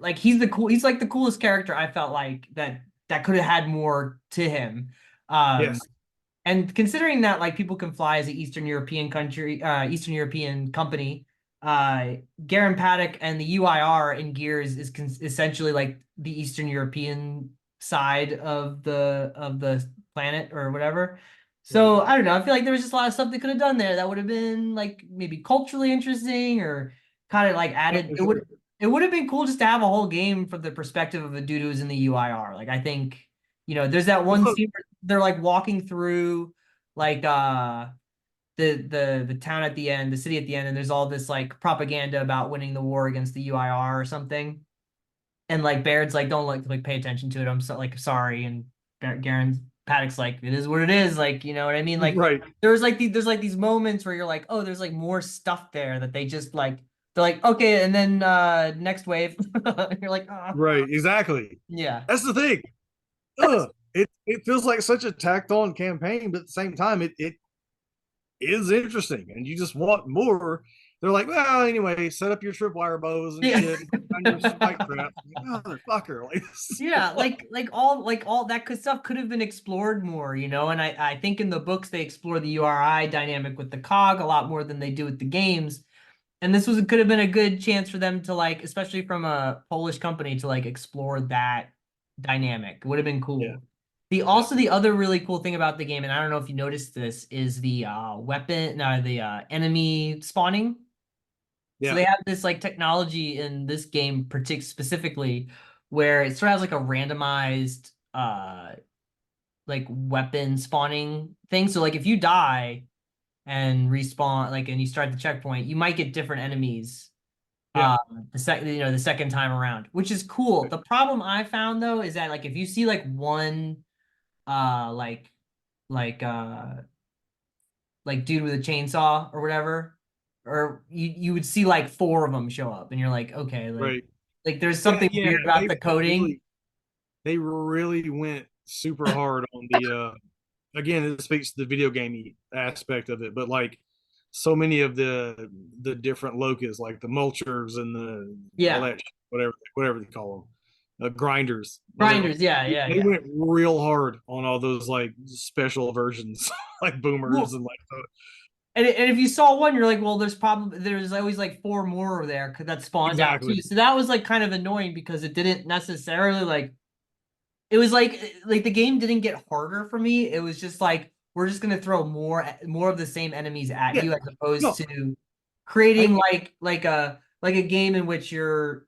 like he's like the coolest character I felt like that could have had more to him. Um, Yes. and considering that like people can fly as an Eastern European company, uh, Garen Paddock and the UIR in Gears is essentially like the Eastern European side of the planet or whatever. Mhm. So I don't know. I feel like there was just a lot of stuff they could have done there that would have been like maybe culturally interesting or kind of like Yeah, added. for sure. It would have been cool just to have a whole game from the perspective of a dude who's in the UIR. Like I think there's that one Well, scene where they're like walking through like the town at the end, the city at the end, and there's all this like propaganda about winning the war against the UIR or something. And like Baird's like, don't like pay attention to it. I'm so like sorry. And Garen Paddock's like, it is what it is. Like, you know what I mean? Like right, there's like these moments where you're like, oh, there's like more stuff there that they just like they're like, okay, and then next wave. You're like, oh right, exactly. yeah. That's the thing. It feels like such a tacked on campaign, but at the same time, it is interesting, and you just want more. They're like, well, anyway, set up your tripwire bows and Yeah. shit, on your spike trap. Like, motherfucker, like, Yeah, like all that good stuff could have been explored more, And I think in the books they explore the URI dynamic with the cog a lot more than they do with the games. And this was could have been a good chance for them to like, especially from a Polish company, to like explore that dynamic. It would have been yeah, cool. yeah, The other really cool thing about the game, and I don't know if you noticed this, is the enemy spawning. So yeah, they have this like technology in this game specifically where it sort of has like a randomized like weapon spawning thing. So like if you die and respawn like and you start the checkpoint, you might get different enemies yeah, the second time around, which is cool. The problem I found though is that like if you see like one uh like like uh like dude with a chainsaw or whatever, or you would see like four of them show up, and you're like, okay, right. like there's Yeah, something yeah. weird about the coding. They really went super hard on the again, it speaks to the video gamey aspect of it, but like so many of the different locus, like the mulchers and the all Yeah, that, whatever they call them, grinders, whatever. grinders. Yeah, yeah, They yeah. went real hard on all those like special versions, like boomers Well, and like and if you saw one, you're like, well, there's always like four more there that spawned out exactly, too. So that was like kind of annoying because it didn't necessarily like it was like the game didn't get harder for me. It was just like we're just gonna throw more of the same enemies at yeah, you as opposed no, to creating I like a game in which you're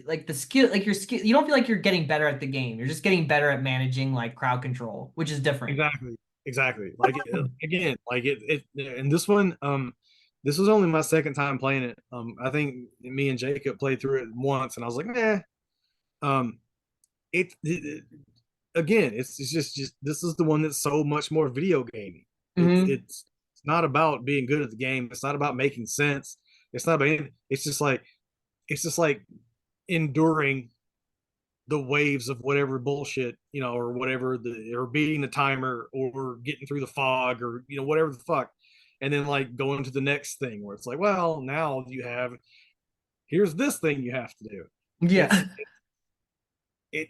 like the skill like your skill you don't feel like you're getting better at the game. You're just getting better at managing like crowd control, which is different. exactly, exactly. Like again, like and this one, this was only my second time playing it. I think me and Jacob played through it once, and I was like, nah. Um, it again, it's just this is the one that's so much more video gaming. Hmm. It's not about being good at the game. It's not about making sense. It's not about anything. It's just like enduring the waves of whatever bullshit, or whatever or beating the timer or getting through the fog or whatever the fuck, and then like going to the next thing where it's like, well, now you have here's this thing you have to do. It's Yeah. it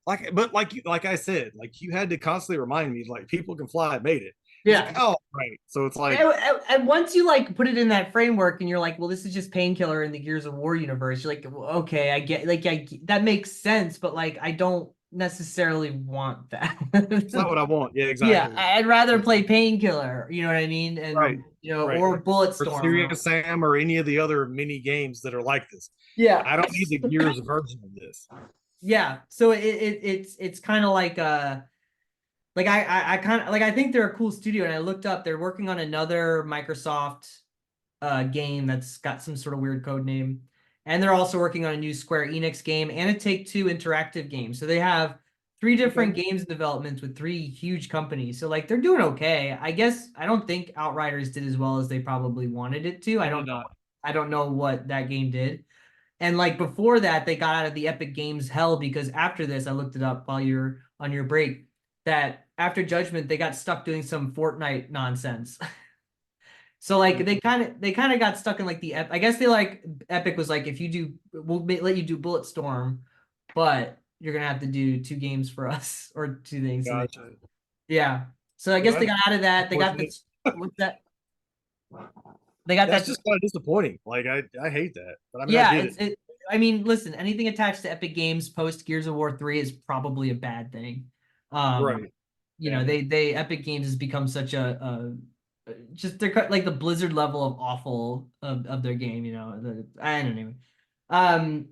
like but like I said, like you had to constantly remind me like people can fly made it. It's like, Yeah. oh right, so it's like And once you like put it in that framework and you're like, well, this is just Painkiller in the Gears of War universe, you're like, well, okay, I get that makes sense, but like I don't necessarily want that. it's not what I want. Yeah, Yeah, exactly. I'd rather play Painkiller, you know what I mean? Right, And right. or Or Bulletstorm. Serious Sam or any of the other mini games that are like this. Yeah. I don't need the Gears version of this. Yeah. So it's kind of like I kind of like I think they're a cool studio, and I looked up they're working on another Microsoft game that's got some sort of weird code name, and they're also working on a new Square Enix game and a Take-Two interactive game. So they have three Okay. different games developments with three huge companies. So like they're doing okay. I guess I don't think Outriders did as well as they probably wanted it to. It did not. I don't know what that game did. And like before that, they got out of the Epic Games hell because after this, I looked it up on your break that after Judgment they got stuck doing some Fortnite nonsense. So like they kind of got stuck in like I guess they like Epic was like if you do let you do Bulletstorm, but you're gonna have to do two games for us or two things. And Gotcha. yeah. So I Well, guess they that's got out of that. They got unfortunate. this what's that? They got That's that. just kind of disappointing. Like I hate that, but I mean I Yeah, get it. I mean, listen, anything attached to Epic Games post Gears of War 3 is probably a bad thing. Um, Right. you know, Yeah. they Epic Games has become such just they're like the Blizzard level of awful of their game, you know. I don't know. Um,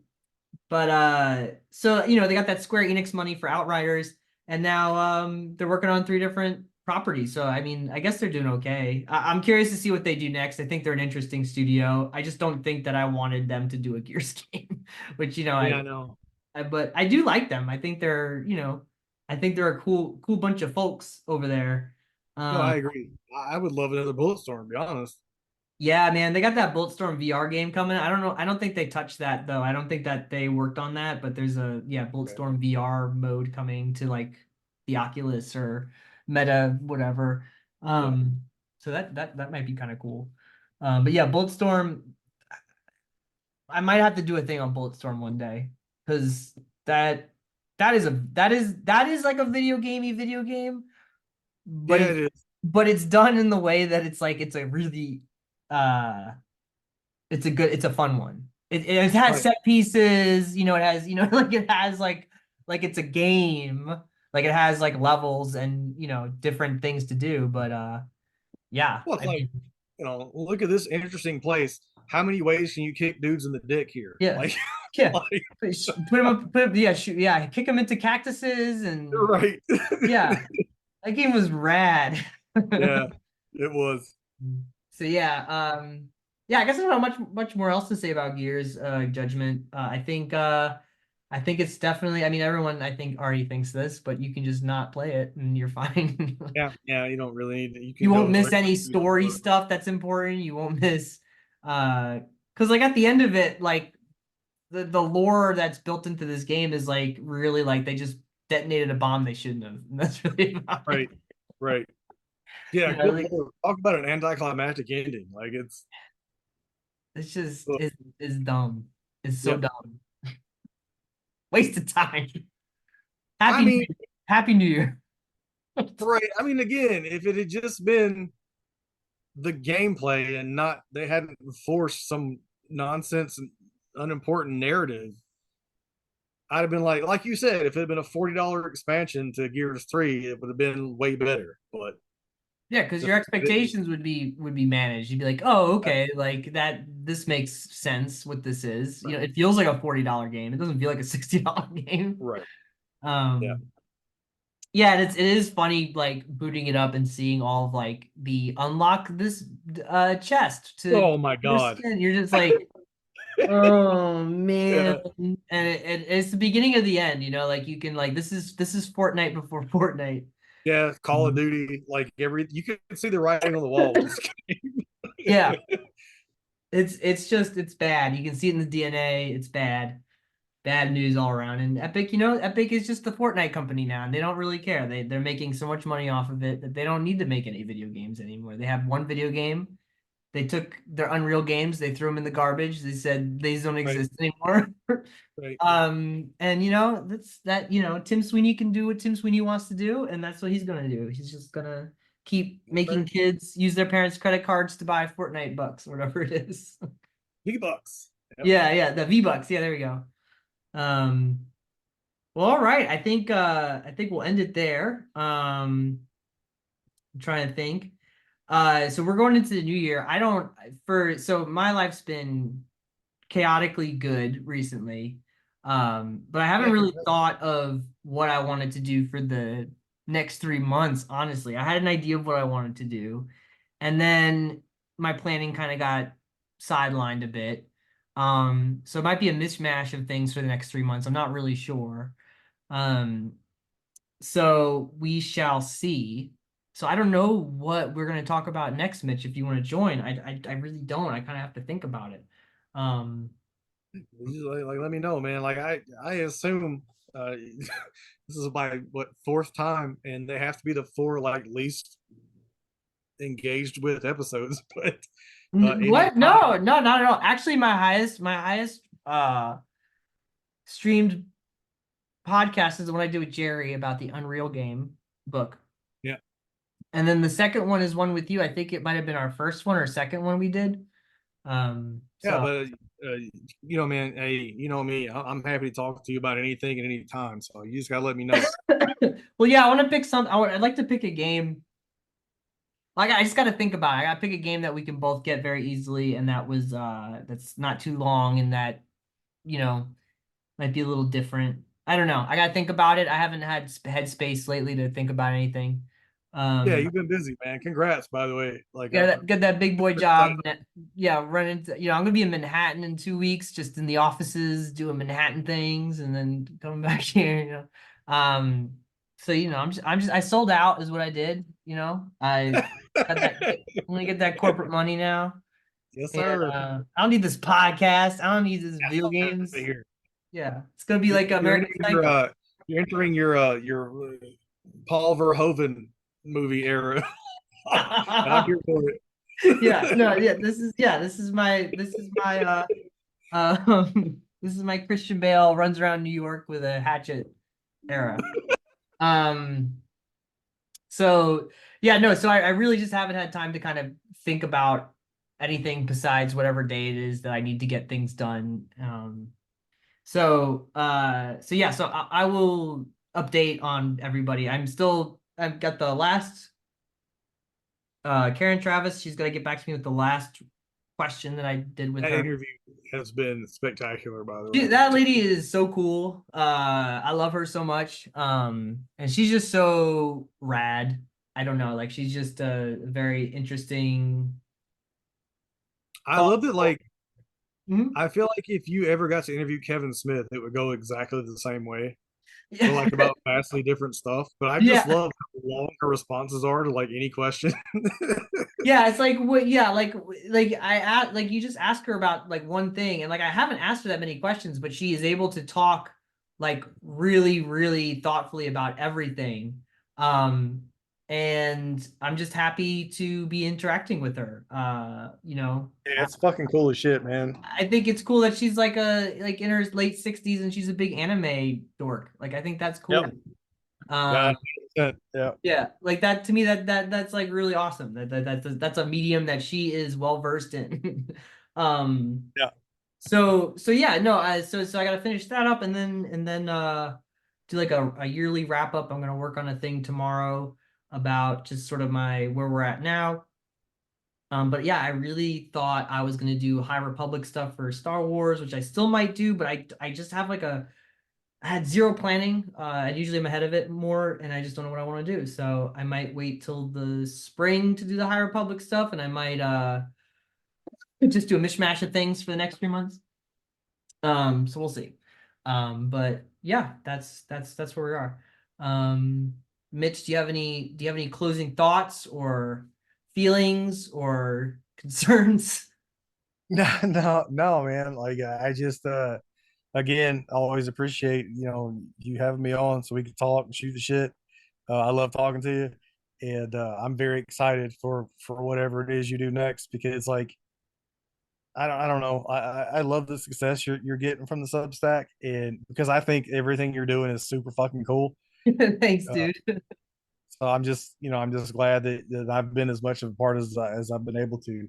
but so they got that Square Enix money for Outriders, and now they're working on three different properties. So I mean, I guess they're doing okay. I'm curious to see what they do next. I think they're an interesting studio. I just don't think that I wanted them to do a Gears game, which Yeah, I know. but I do like them. I think I think they're a cool bunch of folks over there. No, Um, I agree. I would love another Bulletstorm, to be honest. Yeah, man, they got that Bulletstorm VR game coming. I don't know. I don't think they touched that though. I don't think that they worked on that, but there's a Okay. Bulletstorm VR mode coming to like the Oculus or Meta, whatever. Yeah. So that might be kind of cool. But yeah, Bulletstorm, I might have to do a thing on Bulletstorm one day because that that is like a video game, but Yeah, it is. it's done in the way that it's like it's a really uh it's a fun one. It has Right. set pieces, it has, like it has like it's a game. Like it has like levels and, different things to do. But yeah, Well, it's I like, mean, look at this interesting place. How many ways can you kick dudes in the dick here? yeah. Like, Yeah. like Put him up, yeah, shoot, yeah, kick him into cactuses and right. yeah, that game was rad. Yeah, it was. So yeah, yeah, I guess I don't have much more else to say about Gears Judgment. I think it's definitely, I mean, everyone I think already thinks this, but you can just not play it and you're fine. Yeah, yeah. You don't really need. You You can won't go miss straight any to story stuff that's important. You won't miss because like at the end of it, like the lore that's built into this game is like really like they just detonated a bomb they shouldn't have. And that's really about it. right, right. Yeah, good Like lord. Talk about an anticlimactic ending. Like it's. it's just Ugh. it's dumb. It's so Yep. dumb. Waste of time. I Happy New mean, Year. Happy New Year. right. I mean, again, if it had just been the gameplay and not they hadn't forced some nonsense and unimportant narrative, I'd have been like you said, if it had been a $40 expansion to Gears 3, it would have been way better. But Yeah, because the your fact that it was expectations would be managed. You'd be like, oh, okay, like that this makes sense what this is. right, It feels like a $40 game. It doesn't feel like a $60 game. right, yeah, Um yeah, and it is funny like booting it up and seeing all of like the unlock this chest to oh my your god, skin. You're just like, oh man. yeah, And it's the beginning of the end, like you can like this is Fortnite before Fortnite. yeah. Call of Duty, like every you can see the writing on the wall with this Yeah. game. It's bad. You can see it in the DNA. It's bad. Bad news all around. And Epic, Epic is just the Fortnite company now, and they don't really care. They're making so much money off of it that they don't need to make any video games anymore. They have one video game. They took their Unreal games, they threw them in the garbage. They said these don't Right, exist anymore. right, And Tim Sweeney can do what Tim Sweeney wants to do, and that's what he's gonna do. He's just gonna keep making right. kids use their parents' credit cards to buy Fortnite bucks or whatever it is. V-Bucks. Yep. Yeah, the V-Bucks. Yeah, there we go. Um, well, all right. I think we'll end it there. I'm trying to think. So we're going into the new year. I don't for so my life's been chaotically good recently. But I haven't Yeah, really thought of what I wanted to do for the next 3 months, honestly. I had an idea of what I wanted to do, and then my planning kind of got sidelined a bit. So it might be a mishmash of things for the next 3 months. I'm not really sure. Um, so we shall see. So I don't know what we're going to talk about next, Mitch, if you want to join. I really don't. I kind of have to think about it. Um, Like let me know, man. Like I assume This is my what fourth time, and they have to be the four like least engaged with episodes. But any What? time, No, no, not at all. Actually, my highest streamed podcast is the one I did with Jerry about the Unreal game book. yeah, And then the second one is one with you. I think it might have been our first one or second one we did. yeah. So But man, hey, you know me, I'm happy to talk to you about anything at any time. So you just gotta let me know. well, yeah, I want to pick some. I'd like to pick a game. Like I just got to think about it. I got to pick a game that we can both get very easily, and that's not too long, and that you know might be a little different. I don't know. I got to think about it. I haven't had headspace lately to think about anything. Yeah, Um, you've been busy, man. Congrats, by the way. Like, get that big boy job. Yeah, run into. I'm gonna be in Manhattan in 2 weeks, just in the offices doing Manhattan things, and then coming back here. So I sold out is what I did. I got that. I'm gonna get that corporate money now, yes, and sir. I don't need this podcast. I don't need this Get video out of games. here. Yeah, it's gonna be like You're American entering Psycho. your Paul Verhoeven movie era, and I'm here for it. Yeah, no, yeah, this is my this is my Christian Bale runs around New York with a hatchet era. Um, so yeah, no, so I really just haven't had time to kind of think about anything besides whatever day it is that I need to get things done. So yeah, so I will update on everybody. I've got the last Karen Travis, she's gonna get back to me with the last question that I did with That her. interview has been spectacular, by the way. That lady is so cool. I love her so much. And she's just so rad. I don't know, like she's just a very interesting, I love that. thoughtful. Like, Mhm. I feel like if you ever got to interview Kevin Smith, it would go exactly the same way, but Yeah, like about vastly different stuff. But I just yeah, love how long her responses are to like any question. yeah. It's like what? Yeah, like like you just ask her about like one thing, and like I haven't asked her that many questions, but she is able to talk like really, really thoughtfully about everything. Um, and I'm just happy to be interacting with her. Yeah, it's fucking cool as shit, man. I think it's cool that she's like in her late 60s and she's a big anime dork. Like I think that's Yep. cool. Yeah. Um, Yeah. yeah, like that to me that's like really awesome. That's a medium that she is well versed in. um, Yeah. so yeah, no, so I gotta finish that up and then do like a yearly wrap up. I'm gonna work on a thing tomorrow about just sort of my where we're at now. But yeah, I really thought I was gonna do High Republic stuff for Star Wars, which I still might do, but I just have like I had zero planning. And usually I'm ahead of it more, and I just don't know what I want to do. So I might wait till the spring to do the High Republic stuff, and I might just do a mishmash of things for the next 3 months. So we'll see. But yeah, that's where we are. Mitch, do you have any closing thoughts or feelings or concerns? No, no, no, man. Like I just again, I always appreciate, you having me on so we can talk and shoot the shit. I love talking to you. And I'm very excited for whatever it is you do next because like I don't know. I love the success you're getting from the Substack, and because I think everything you're doing is super fucking cool. Thanks, Uh, dude. so I'm just glad that I've been as much of a part as I've been able to.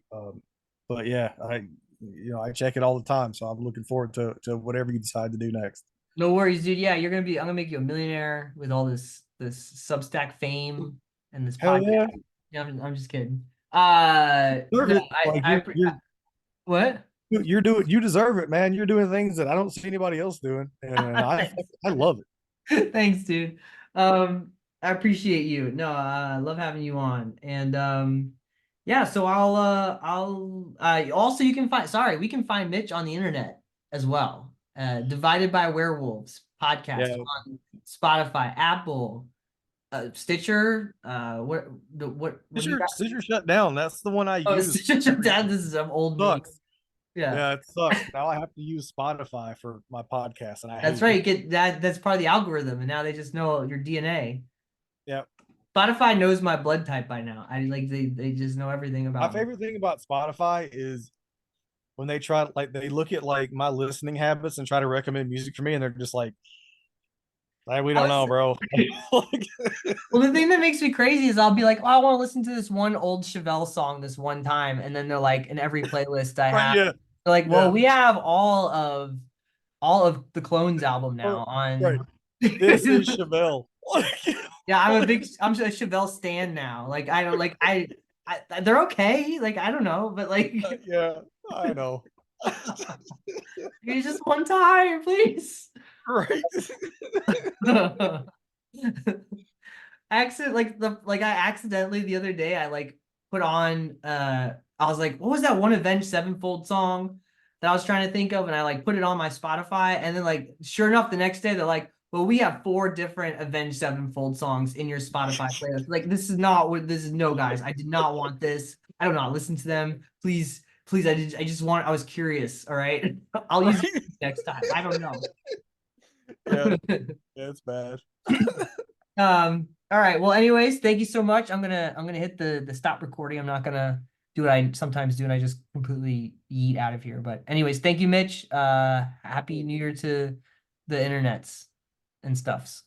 But yeah, I check it all the time, so I'm looking forward to whatever you decide to do next. No worries, dude. Yeah, I'm gonna make you a millionaire with all this Substack fame and this Hell podcast. yeah, Yeah, I'm just kidding. deserve No, it. Like what? you deserve it, man. You're doing things that I don't see anybody else doing, and Thanks. I love it. Thanks, dude. I appreciate you. No, I love having you on. And yeah, so I'll also you can find sorry, we can find Mitch on the internet as well. Divided by Werewolves podcast Yeah, on Spotify, Apple, Stitcher. What do you got? Stitcher shut down. That's the one I Oh, use. Stitcher. Dad, this is some old me. Sucks. Yeah. Yeah, it sucks. Now I have to use Spotify for my podcast, and I That's hate right. it. You get that. That's part of the algorithm, and now they just know your DNA. Yeah. Spotify knows my blood type by now. I like they just know everything My about me. favorite thing about Spotify is when they try, like, they look at like my listening habits and try to recommend music for me, and they're just like, we I don't know, was- bro. Like, well, the thing that makes me crazy is I'll be like, oh, I want to listen to this one old Chevelle song this one time, and then they're like, in every playlist I right? have, Yeah, they're like, well, yeah. we have all of the Clones album now Right. on. This is Chevelle. Like, Yeah, I'm a Chevelle stan now. Like I don't like they're okay. Like I don't know, but like yeah, I know. it's just one time, please. Right. I accidentally the other day I like put on I was like, what was that one Avenged Sevenfold song that I was trying to think of, and I like put it on my Spotify, and then like sure enough the next day they're like, well, we have 4 different Avenged Sevenfold songs in your Spotify playlist. Like this is not what this is. No, guys, I did not want this. I do not listen to them. Please, please, I was curious. All right. I'll use it Right. next time. I don't know. Yeah, yeah, it's bad. All right. Well, anyways, thank you so much. I'm gonna hit the stop recording. I'm not gonna do what I sometimes do, and I just completely yeet out of here. But anyways, thank you, Mitch. Happy New Year to the internets and stuffs.